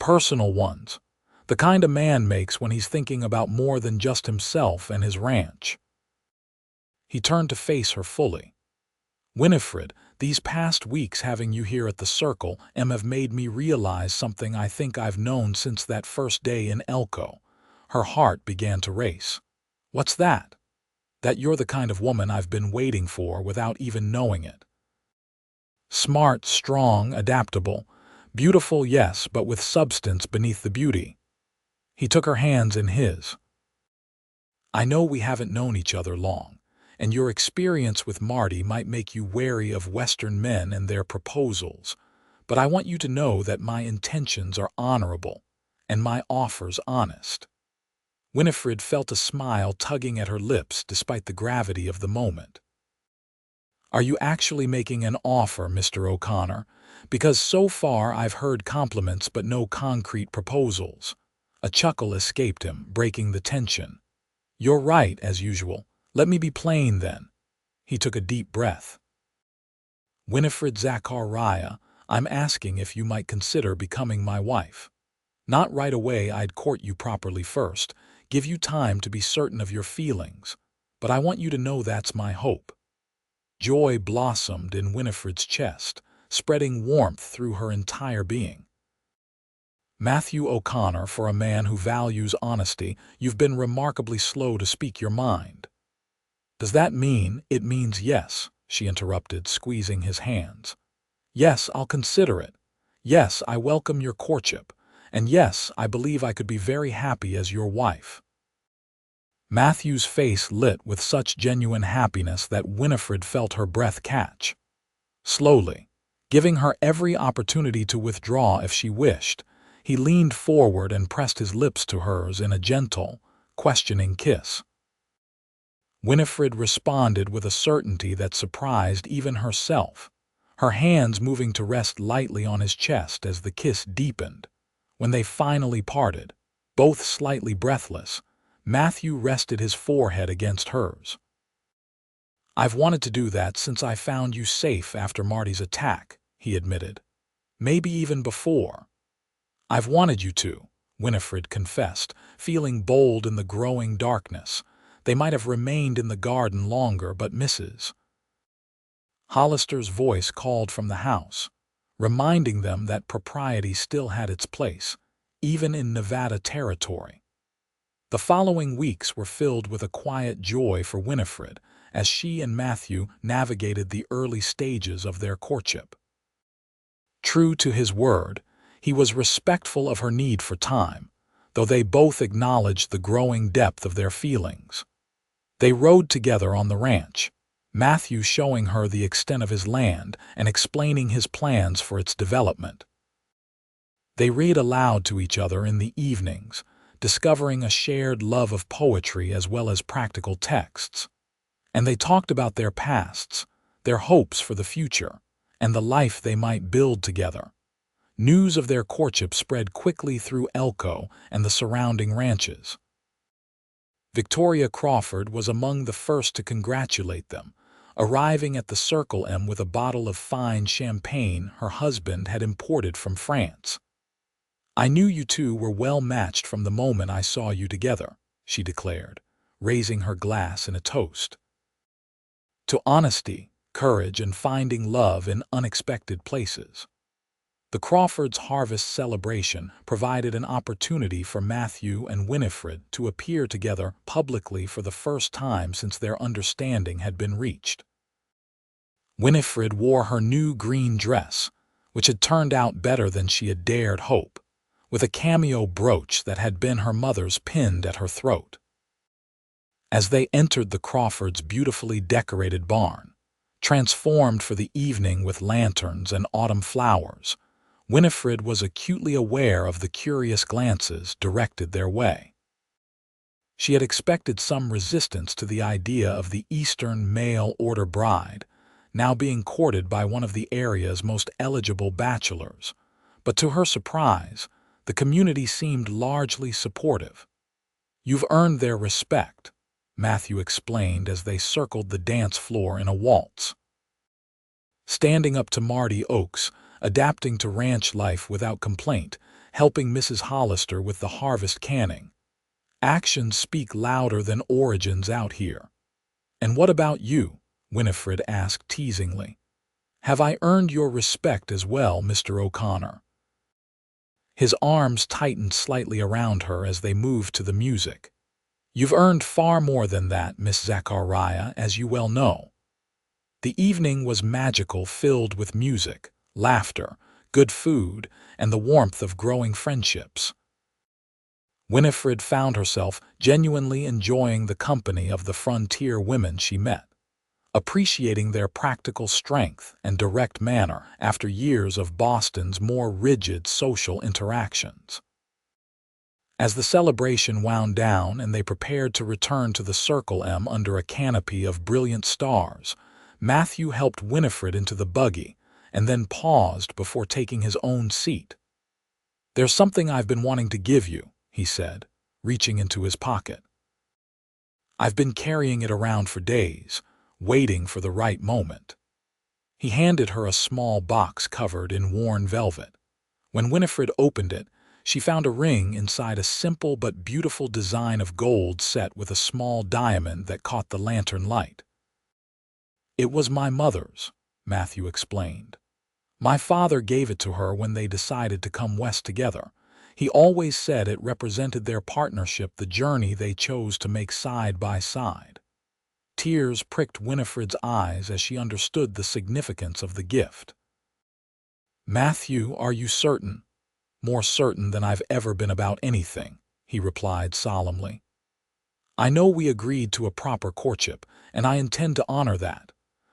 Speaker 1: "Personal ones. The kind a man makes when he's thinking about more than just himself and his ranch." He turned to face her fully. "Winifred, these past weeks having you here at the Circle M have made me realize something I think I've known since that first day in Elko." Her heart began to race. "What's that?" "That you're the kind of woman I've been waiting for without even knowing it. Smart, strong, adaptable, beautiful, yes, but with substance beneath the beauty." He took her hands in his. I know we haven't known each other long, and your experience with Marty might make you wary of Western men and their proposals, but I want you to know that my intentions are honorable and my offers honest." Winifred felt a smile tugging at her lips despite the gravity of the moment. "Are you actually making an offer, Mr. O'Connor? Because so far I've heard compliments but no concrete proposals." A chuckle escaped him, breaking the tension. "You're right, as usual. Let me be plain, then." He took a deep breath. "Winifred Zachariah, I'm asking if you might consider becoming my wife. Not right away, I'd court you properly first, give you time to be certain of your feelings, but I want you to know that's my hope." Joy blossomed in Winifred's chest, spreading warmth through her entire being. "Matthew O'Connor, for a man who values honesty, you've been remarkably slow to speak your mind." "Does that mean—" "It means yes," she interrupted, squeezing his hands. "Yes, I'll consider it. Yes, I welcome your courtship. And yes, I believe I could be very happy as your wife." Matthew's face lit with such genuine happiness that Winifred felt her breath catch. Slowly, giving her every opportunity to withdraw if she wished, he leaned forward and pressed his lips to hers in a gentle, questioning kiss. Winifred responded with a certainty that surprised even herself, her hands moving to rest lightly on his chest as the kiss deepened. When they finally parted, both slightly breathless, Matthew rested his forehead against hers. "I've wanted to do that since I found you safe after Marty's attack," he admitted. "Maybe even before." "I've wanted you to," Winifred confessed, feeling bold in the growing darkness. They might have remained in the garden longer, but Mrs. Hollister's voice called from the house, reminding them that propriety still had its place, even in Nevada territory. The following weeks were filled with a quiet joy for Winifred as she and Matthew navigated the early stages of their courtship. True to his word, he was respectful of her need for time, though they both acknowledged the growing depth of their feelings. They rode together on the ranch, Matthew showing her the extent of his land and explaining his plans for its development. They read aloud to each other in the evenings, discovering a shared love of poetry as well as practical texts. And they talked about their pasts, their hopes for the future, and the life they might build together. News of their courtship spread quickly through Elko and the surrounding ranches. Victoria Crawford was among the first to congratulate them, arriving at the Circle M with a bottle of fine champagne her husband had imported from France. "I knew you two were well matched from the moment I saw you together," she declared, raising her glass in a toast. "To honesty, courage, and finding love in unexpected places." The Crawfords' harvest celebration provided an opportunity for Matthew and Winifred to appear together publicly for the first time since their understanding had been reached. Winifred wore her new green dress, which had turned out better than she had dared hope, with a cameo brooch that had been her mother's pinned at her throat. As they entered the Crawfords' beautifully decorated barn, transformed for the evening with lanterns and autumn flowers, Winifred was acutely aware of the curious glances directed their way. She had expected some resistance to the idea of the Eastern mail-order bride, now being courted by one of the area's most eligible bachelors, but to her surprise, the community seemed largely supportive. "You've earned their respect," Matthew explained as they circled the dance floor in a waltz. Standing up to Marty Oaks, adapting to ranch life without complaint, helping Mrs. Hollister with the harvest canning. Actions speak louder than origins out here. "And what about you?" Winifred asked teasingly. "Have I earned your respect as well, Mr. O'Connor?" His arms tightened slightly around her as they moved to the music. "You've earned far more than that, Miss Zachariah, as you well know." The evening was magical, filled with music, laughter, good food, and the warmth of growing friendships. Winifred found herself genuinely enjoying the company of the frontier women she met, appreciating their practical strength and direct manner after years of Boston's more rigid social interactions. As the celebration wound down and they prepared to return to the Circle M under a canopy of brilliant stars, Matthew helped Winifred into the buggy and then paused before taking his own seat. "There's something I've been wanting to give you," he said, reaching into his pocket. "I've been carrying it around for days, waiting for the right moment." He handed her a small box covered in worn velvet. When Winifred opened it, she found a ring inside a simple but beautiful design of gold set with a small diamond that caught the lantern light. "It was my mother's," Matthew explained. "My father gave it to her when they decided to come west together. He always said it represented their partnership, the journey they chose to make side by side." Tears pricked Winifred's eyes as she understood the significance of the gift. "Matthew, are you certain?" "More certain than I've ever been about anything," he replied solemnly. "I know we agreed to a proper courtship, and I intend to honor that.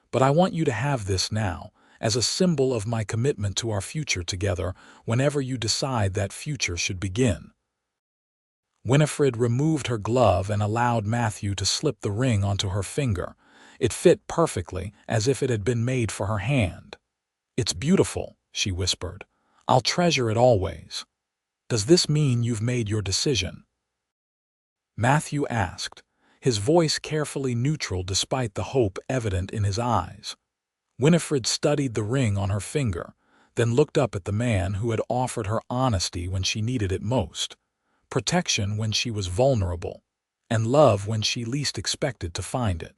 Speaker 1: But I want you to have this now, as a symbol of my commitment to our future together whenever you decide that future should begin." Winifred removed her glove and allowed Matthew to slip the ring onto her finger. It fit perfectly, as if it had been made for her hand. "It's beautiful," she whispered. "I'll treasure it always. Does this mean you've made your decision?" Matthew asked, his voice carefully neutral despite the hope evident in his eyes. Winifred studied the ring on her finger, then looked up at the man who had offered her honesty when she needed it most, protection when she was vulnerable, and love when she least expected to find it.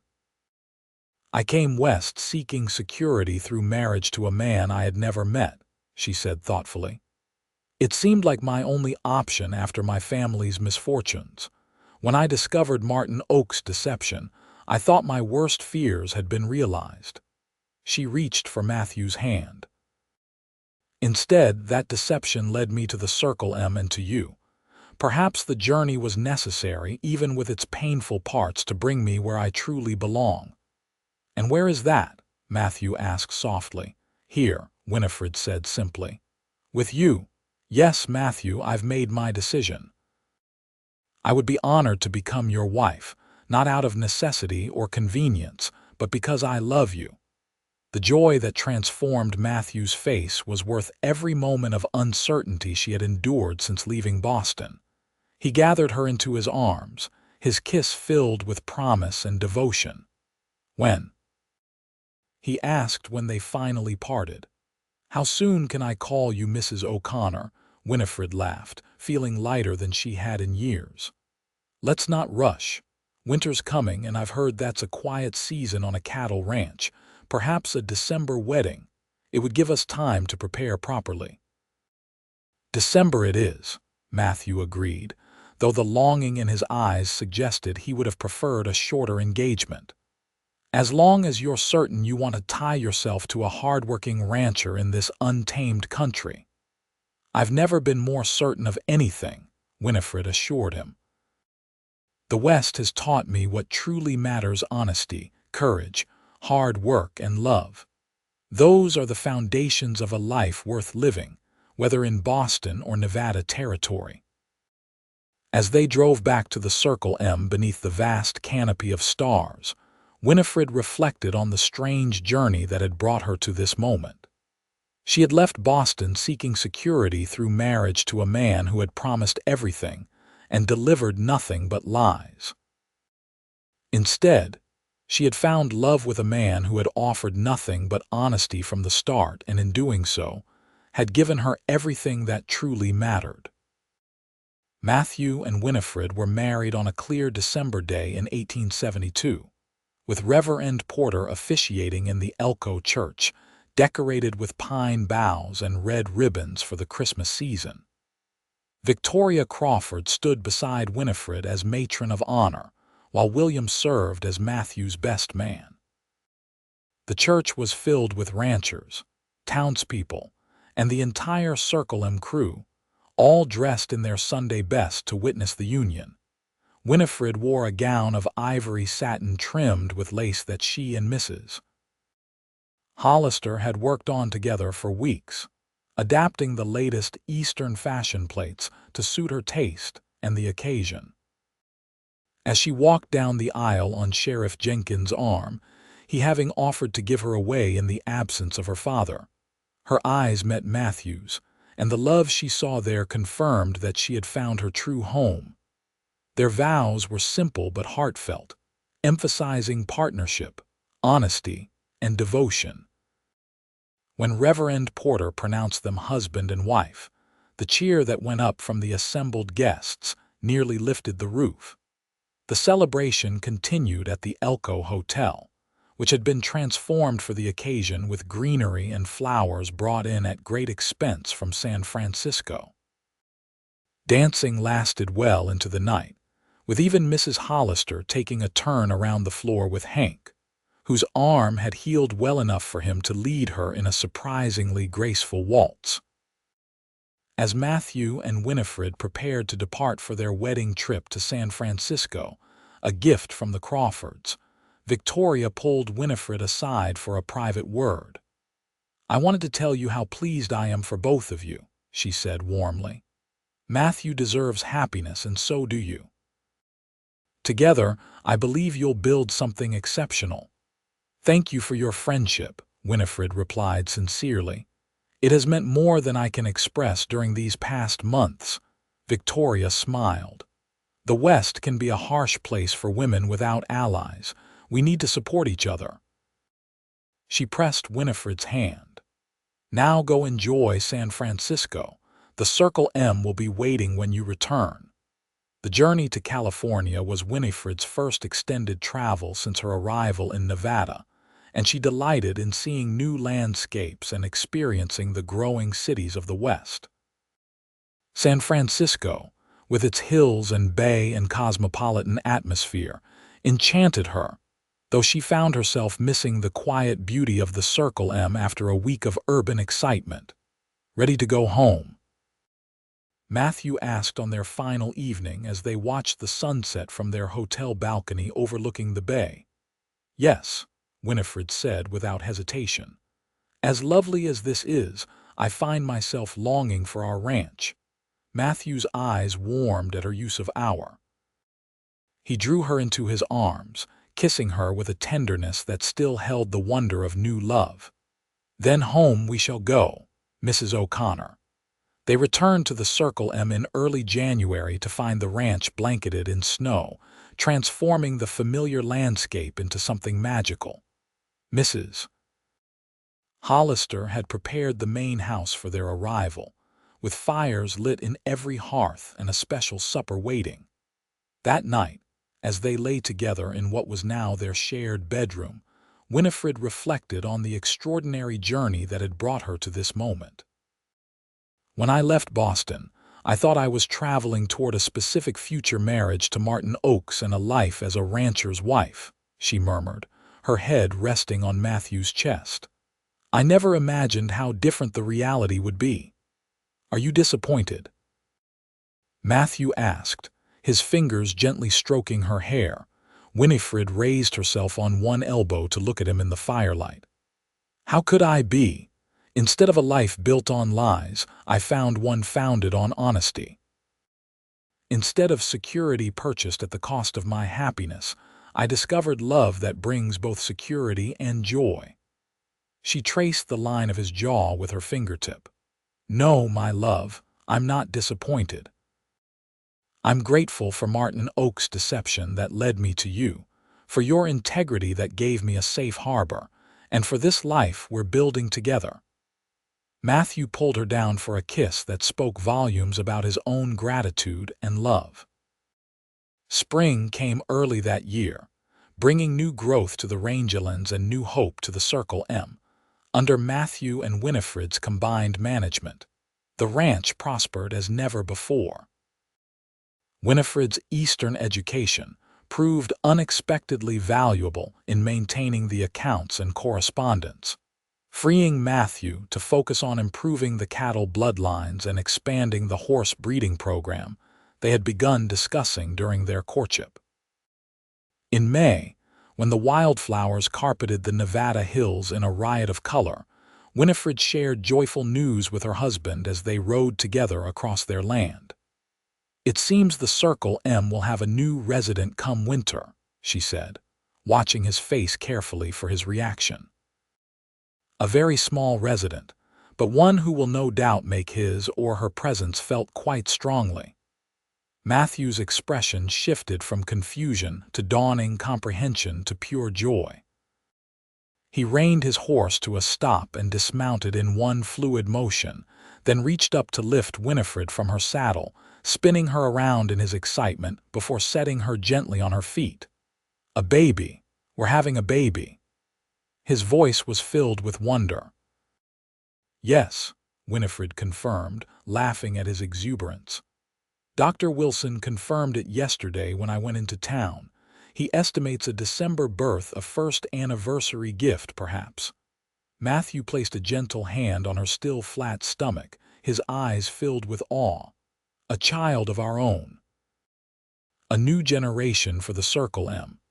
Speaker 1: "I came west seeking security through marriage to a man I had never met," she said thoughtfully. "It seemed like my only option after my family's misfortunes. When I discovered Martin Oak's deception, I thought my worst fears had been realized." She reached for Matthew's hand. "Instead, that deception led me to the Circle M and to you. Perhaps the journey was necessary, even with its painful parts, to bring me where I truly belong." "And where is that?" Matthew asked softly. "Here," Winifred said simply. "With you." "Yes, Matthew, I've made my decision. I would be honored to become your wife, not out of necessity or convenience, but because I love you." The joy that transformed Matthew's face was worth every moment of uncertainty she had endured since leaving Boston. He gathered her into his arms, his kiss filled with promise and devotion. "When?" he asked when they finally parted. "How soon can I call you Mrs. O'Connor?" Winifred laughed, feeling lighter than she had in years. "Let's not rush. Winter's coming, and I've heard that's a quiet season on a cattle ranch. Perhaps a December wedding. It would give us time to prepare properly." "December it is," Matthew agreed, though the longing in his eyes suggested he would have preferred a shorter engagement. "As long as you're certain you want to tie yourself to a hard-working rancher in this untamed country." "I've never been more certain of anything," Winifred assured him. "The West has taught me what truly matters: honesty, courage, hard work, and love. Those are the foundations of a life worth living, whether in Boston or Nevada territory." As they drove back to the Circle M beneath the vast canopy of stars, Winifred reflected on the strange journey that had brought her to this moment. She had left Boston seeking security through marriage to a man who had promised everything and delivered nothing but lies. Instead, she had found love with a man who had offered nothing but honesty from the start, and in doing so, had given her everything that truly mattered. Matthew and Winifred were married on a clear December day in 1872, with Reverend Porter officiating in the Elko church, decorated with pine boughs and red ribbons for the Christmas season. Victoria Crawford stood beside Winifred as matron of honor, while William served as Matthew's best man. The church was filled with ranchers, townspeople, and the entire Circle M crew, all dressed in their Sunday best to witness the union. Winifred wore a gown of ivory satin trimmed with lace that she and Mrs. Hollister had worked on together for weeks, adapting the latest Eastern fashion plates to suit her taste and the occasion. As she walked down the aisle on Sheriff Jenkins' arm, he having offered to give her away in the absence of her father, her eyes met Matthew's, and the love she saw there confirmed that she had found her true home. Their vows were simple but heartfelt, emphasizing partnership, honesty, and devotion. When Reverend Porter pronounced them husband and wife, the cheer that went up from the assembled guests nearly lifted the roof. The celebration continued at the Elko Hotel, which had been transformed for the occasion with greenery and flowers brought in at great expense from San Francisco. Dancing lasted well into the night, with even Mrs. Hollister taking a turn around the floor with Hank, whose arm had healed well enough for him to lead her in a surprisingly graceful waltz. As Matthew and Winifred prepared to depart for their wedding trip to San Francisco, a gift from the Crawfords, Victoria pulled Winifred aside for a private word. "I wanted to tell you how pleased I am for both of you," she said warmly. "Matthew deserves happiness, and so do you. Together, I believe you'll build something exceptional." "Thank you for your friendship," Winifred replied sincerely. "It has meant more than I can express during these past months." Victoria smiled. "The West can be a harsh place for women without allies. We need to support each other." She pressed Winifred's hand. "Now go enjoy San Francisco. The Circle M will be waiting when you return." The journey to California was Winifred's first extended travel since her arrival in Nevada, and she delighted in seeing new landscapes and experiencing the growing cities of the West. San Francisco, with its hills and bay and cosmopolitan atmosphere, enchanted her, though she found herself missing the quiet beauty of the Circle M after a week of urban excitement. "Ready to go home?" Matthew asked on their final evening as they watched the sunset from their hotel balcony overlooking the bay. "Yes," Winifred said without hesitation. "As lovely as this is, I find myself longing for our ranch." Matthew's eyes warmed at her use of "our." He drew her into his arms, kissing her with a tenderness that still held the wonder of new love. "Then home we shall go, Mrs. O'Connor." They returned to the Circle M in early January to find the ranch blanketed in snow, transforming the familiar landscape into something magical. Mrs. Hollister had prepared the main house for their arrival, with fires lit in every hearth and a special supper waiting. That night, as they lay together in what was now their shared bedroom, Winifred reflected on the extraordinary journey that had brought her to this moment. "When I left Boston, I thought I was traveling toward a specific future marriage to Martin Oakes and a life as a rancher's wife," she murmured, her head resting on Matthew's chest. "I never imagined how different the reality would be. Are you disappointed?" Matthew asked, his fingers gently stroking her hair. Winifred raised herself on one elbow to look at him in the firelight. "How could I be? Instead of a life built on lies, I found one founded on honesty. Instead of security purchased at the cost of my happiness, I discovered love that brings both security and joy." She traced the line of his jaw with her fingertip. "No, my love, I'm not disappointed. I'm grateful for Martin Oakes' deception that led me to you, for your integrity that gave me a safe harbor, and for this life we're building together." Matthew pulled her down for a kiss that spoke volumes about his own gratitude and love. Spring came early that year, bringing new growth to the rangelands and new hope to the Circle M. Under Matthew and Winifred's combined management, the ranch prospered as never before. Winifred's Eastern education proved unexpectedly valuable in maintaining the accounts and correspondence. freeing Matthew to focus on improving the cattle bloodlines and expanding the horse breeding program they had begun discussing during their courtship. In May, when the wildflowers carpeted the Nevada hills in a riot of color, Winifred shared joyful news with her husband as they rode together across their land. "It seems the Circle M will have a new resident come winter," she said, watching his face carefully for his reaction. "A very small resident, but one who will no doubt make his or her presence felt quite strongly." Matthew's expression shifted from confusion to dawning comprehension to pure joy. He reined his horse to a stop and dismounted in one fluid motion, then reached up to lift Winifred from her saddle, spinning her around in his excitement before setting her gently on her feet. "A baby. We're having a baby." His voice was filled with wonder. "Yes," Winifred confirmed, laughing at his exuberance. "Dr. Wilson confirmed it yesterday when I went into town. He estimates a December birth a first anniversary gift, perhaps." Matthew placed a gentle hand on her still flat stomach, his eyes filled with awe. "A child of our own. A new generation for the Circle M."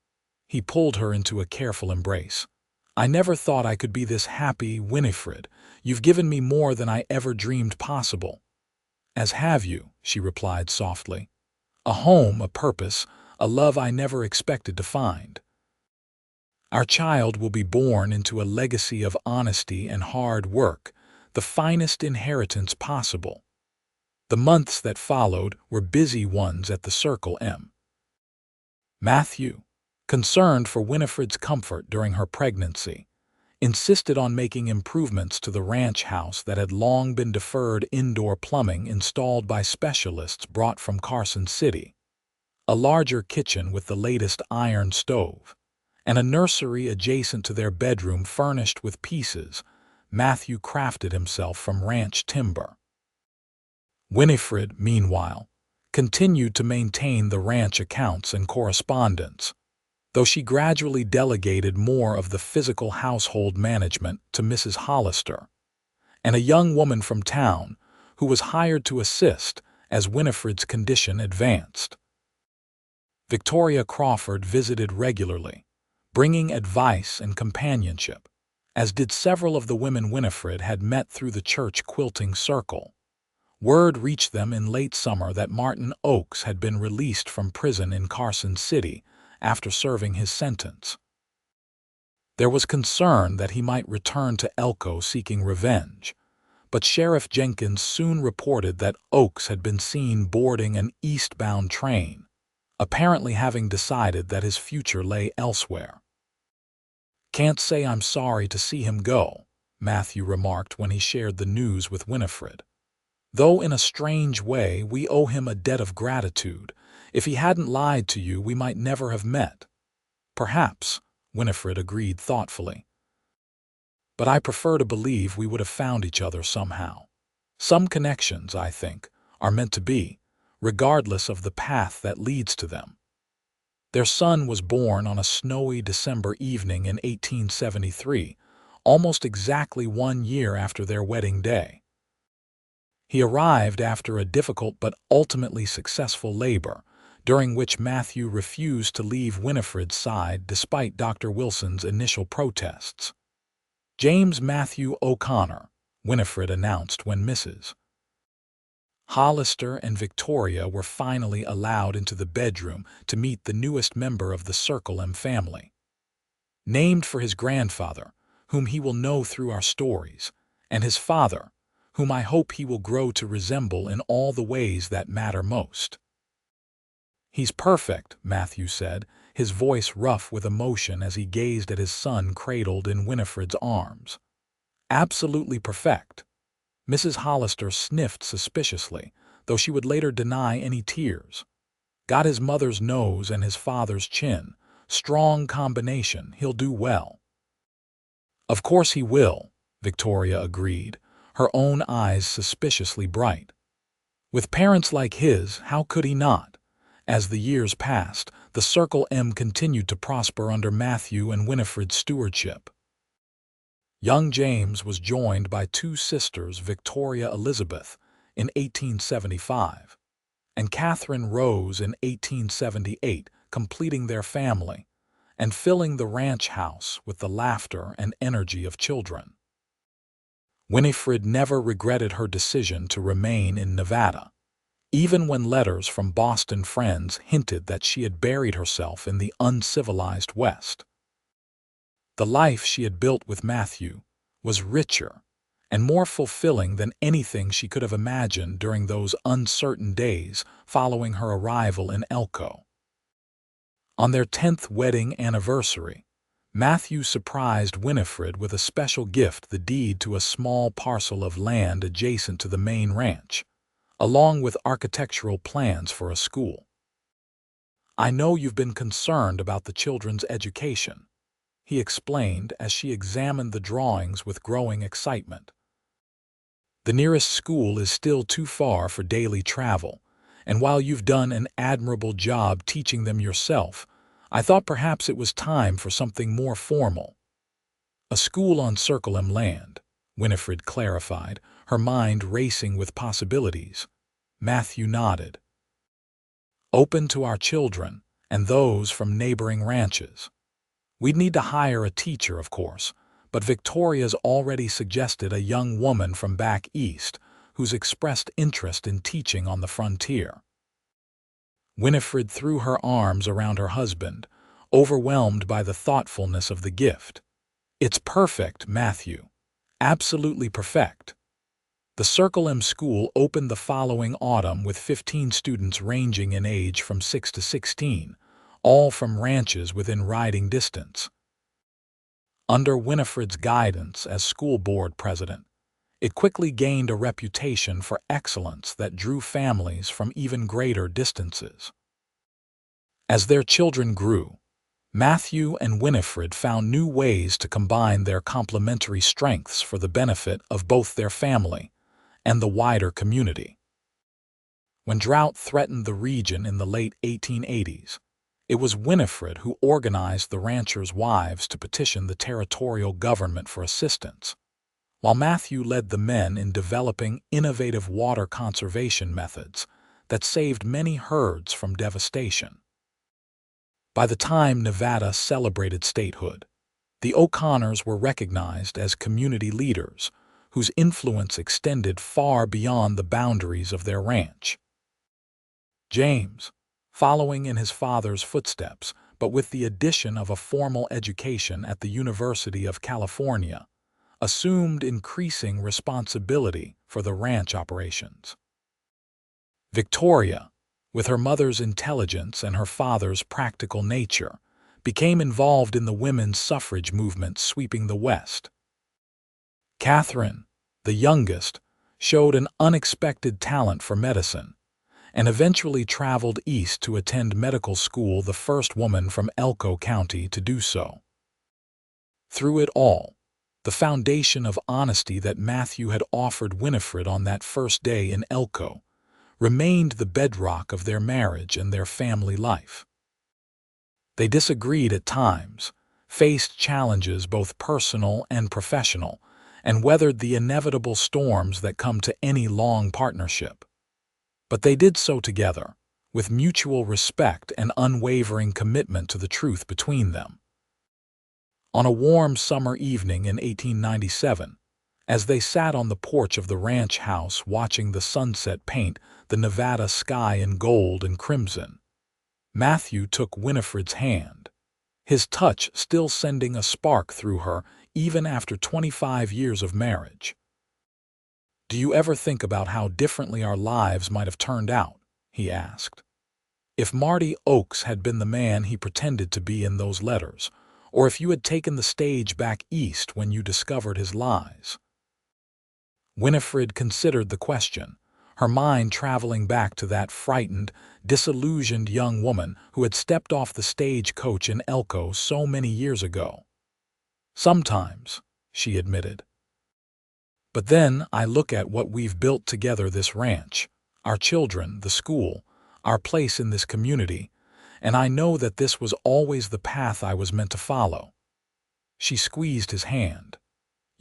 Speaker 1: He pulled her into a careful embrace. "I never thought I could be this happy, Winifred. You've given me more than I ever dreamed possible." "As have you," she replied softly. "A home, a purpose, a love I never expected to find. Our child will be born into a legacy of honesty and hard work, the finest inheritance possible." The months that followed were busy ones at the Circle M. Matthew, concerned for Winifred's comfort during her pregnancy, insisted on making improvements to the ranch house that had long been deferred. Indoor plumbing installed by specialists brought from Carson City, a larger kitchen with the latest iron stove, and a nursery adjacent to their bedroom furnished with pieces Matthew crafted himself from ranch timber. Winifred, meanwhile, continued to maintain the ranch accounts and correspondence, though she gradually delegated more of the physical household management to Mrs. Hollister, and a young woman from town who was hired to assist as Winifred's condition advanced. Victoria Crawford visited regularly, bringing advice and companionship, as did several of the women Winifred had met through the church quilting circle. Word reached them in late summer that Martin Oakes had been released from prison in Carson City after serving his sentence. There was concern that he might return to Elko seeking revenge, but Sheriff Jenkins soon reported that Oakes had been seen boarding an eastbound train, apparently having decided that his future lay elsewhere. "Can't say I'm sorry to see him go," Matthew remarked when he shared the news with Winifred. "Though in a strange way we owe him a debt of gratitude. If he hadn't lied to you, we might never have met." "Perhaps," Winifred agreed thoughtfully. "But I prefer to believe we would have found each other somehow. Some connections, I think, are meant to be, regardless of the path that leads to them." Their son was born on a snowy December evening in 1873, almost exactly 1 year after their wedding day. He arrived after a difficult but ultimately successful labor, during which Matthew refused to leave Winifred's side despite Dr. Wilson's initial protests. "James Matthew O'Connor," Winifred announced when Mrs. Hollister and Victoria were finally allowed into the bedroom to meet the newest member of the Circle M family. Named for his grandfather, whom he will know through our stories, and his father, whom I hope he will grow to resemble in all the ways that matter most. "He's perfect," Matthew said, his voice rough with emotion as he gazed at his son cradled in Winifred's arms. "Absolutely perfect." Mrs. Hollister sniffed suspiciously, though she would later deny any tears. "Got his mother's nose and his father's chin. Strong combination. He'll do well." "Of course he will," Victoria agreed, her own eyes suspiciously bright. "With parents like his, how could he not?" As the years passed, the Circle M continued to prosper under Matthew and Winifred's stewardship. Young James was joined by two sisters, Victoria Elizabeth, in 1875, and Catherine Rose in 1878, completing their family and filling the ranch house with the laughter and energy of children. Winifred never regretted her decision to remain in Nevada, even when letters from Boston friends hinted that she had buried herself in the uncivilized West. The life she had built with Matthew was richer and more fulfilling than anything she could have imagined during those uncertain days following her arrival in Elko. On their 10th wedding anniversary, Matthew surprised Winifred with a special gift, the deed to a small parcel of land adjacent to the main ranch, along with architectural plans for a school. "I know you've been concerned about the children's education," he explained as she examined the drawings with growing excitement. "The nearest school is still too far for daily travel, and while you've done an admirable job teaching them yourself, I thought perhaps it was time for something more formal." "A school on Circle M land," Winifred clarified, her mind racing with possibilities. Matthew nodded. "Open to our children and those from neighboring ranches. We'd need to hire a teacher, of course, but Victoria's already suggested a young woman from back east who's expressed interest in teaching on the frontier." Winifred threw her arms around her husband, overwhelmed by the thoughtfulness of the gift. "It's perfect, Matthew. Absolutely perfect." The Circle M school opened the following autumn with 15 students ranging in age from 6 to 16, all from ranches within riding distance. Under Winifred's guidance as school board president, it quickly gained a reputation for excellence that drew families from even greater distances. As their children grew, Matthew and Winifred found new ways to combine their complementary strengths for the benefit of both their family and the wider community. When drought threatened the region in the late 1880s, it was Winifred who organized the ranchers' wives to petition the territorial government for assistance, while Matthew led the men in developing innovative water conservation methods that saved many herds from devastation. By the time Nevada celebrated statehood, the O'Connors were recognized as community leaders whose influence extended far beyond the boundaries of their ranch. James, following in his father's footsteps, but with the addition of a formal education at the University of California, assumed increasing responsibility for the ranch operations. Victoria, with her mother's intelligence and her father's practical nature, became involved in the women's suffrage movement sweeping the West. Catherine, the youngest, showed an unexpected talent for medicine and eventually traveled east to attend medical school, the first woman from Elko County to do so. Through it all, the foundation of honesty that Matthew had offered Winifred on that first day in Elko remained the bedrock of their marriage and their family life. They disagreed at times, faced challenges both personal and professional, and weathered the inevitable storms that come to any long partnership. But they did so together, with mutual respect and unwavering commitment to the truth between them. On a warm summer evening in 1897, as they sat on the porch of the ranch house watching the sunset paint the Nevada sky in gold and crimson, Matthew took Winifred's hand, his touch still sending a spark through her even after 25 years of marriage. "Do you ever think about how differently our lives might have turned out?" he asked. "If Marty Oakes had been the man he pretended to be in those letters, or if you had taken the stage back east when you discovered his lies?" Winifred considered the question, her mind traveling back to that frightened, disillusioned young woman who had stepped off the stagecoach in Elko so many years ago. "Sometimes," she admitted. "But then I look at what we've built together, this ranch, our children, the school, our place in this community, and I know that this was always the path I was meant to follow." She squeezed his hand.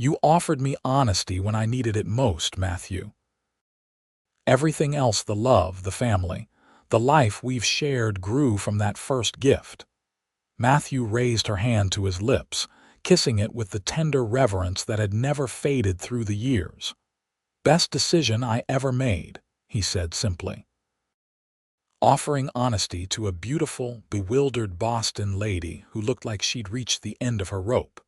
Speaker 1: You offered me honesty when I needed it most, Matthew. Everything else, the love, the family, the life we've shared grew from that first gift. Matthew raised her hand to his lips, kissing it with the tender reverence that had never faded through the years. Best decision I ever made, he said simply. Offering honesty to a beautiful, bewildered Boston lady who looked like she'd reached the end of her rope.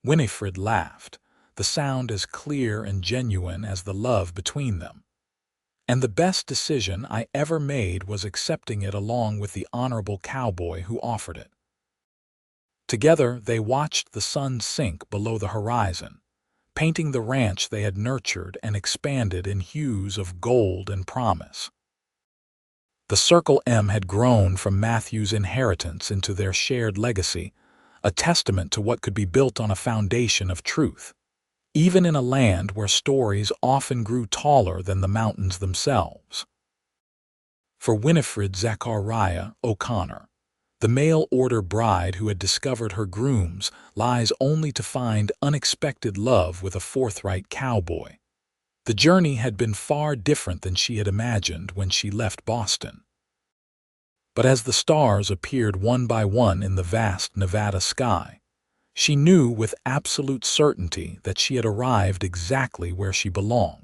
Speaker 1: Winifred laughed, the sound as clear and genuine as the love between them. And the best decision I ever made was accepting it along with the honorable cowboy who offered it. Together they watched the sun sink below the horizon, painting the ranch they had nurtured and expanded in hues of gold and promise. The Circle M had grown from Matthew's inheritance into their shared legacy, a testament to what could be built on a foundation of truth, even in a land where stories often grew taller than the mountains themselves. For Winifred Zachariah O'Connor, the mail-order bride who had discovered her groom's lies only to find unexpected love with a forthright cowboy. The journey had been far different than she had imagined when she left Boston. But as the stars appeared one by one in the vast Nevada sky, she knew with absolute certainty that she had arrived exactly where she belonged.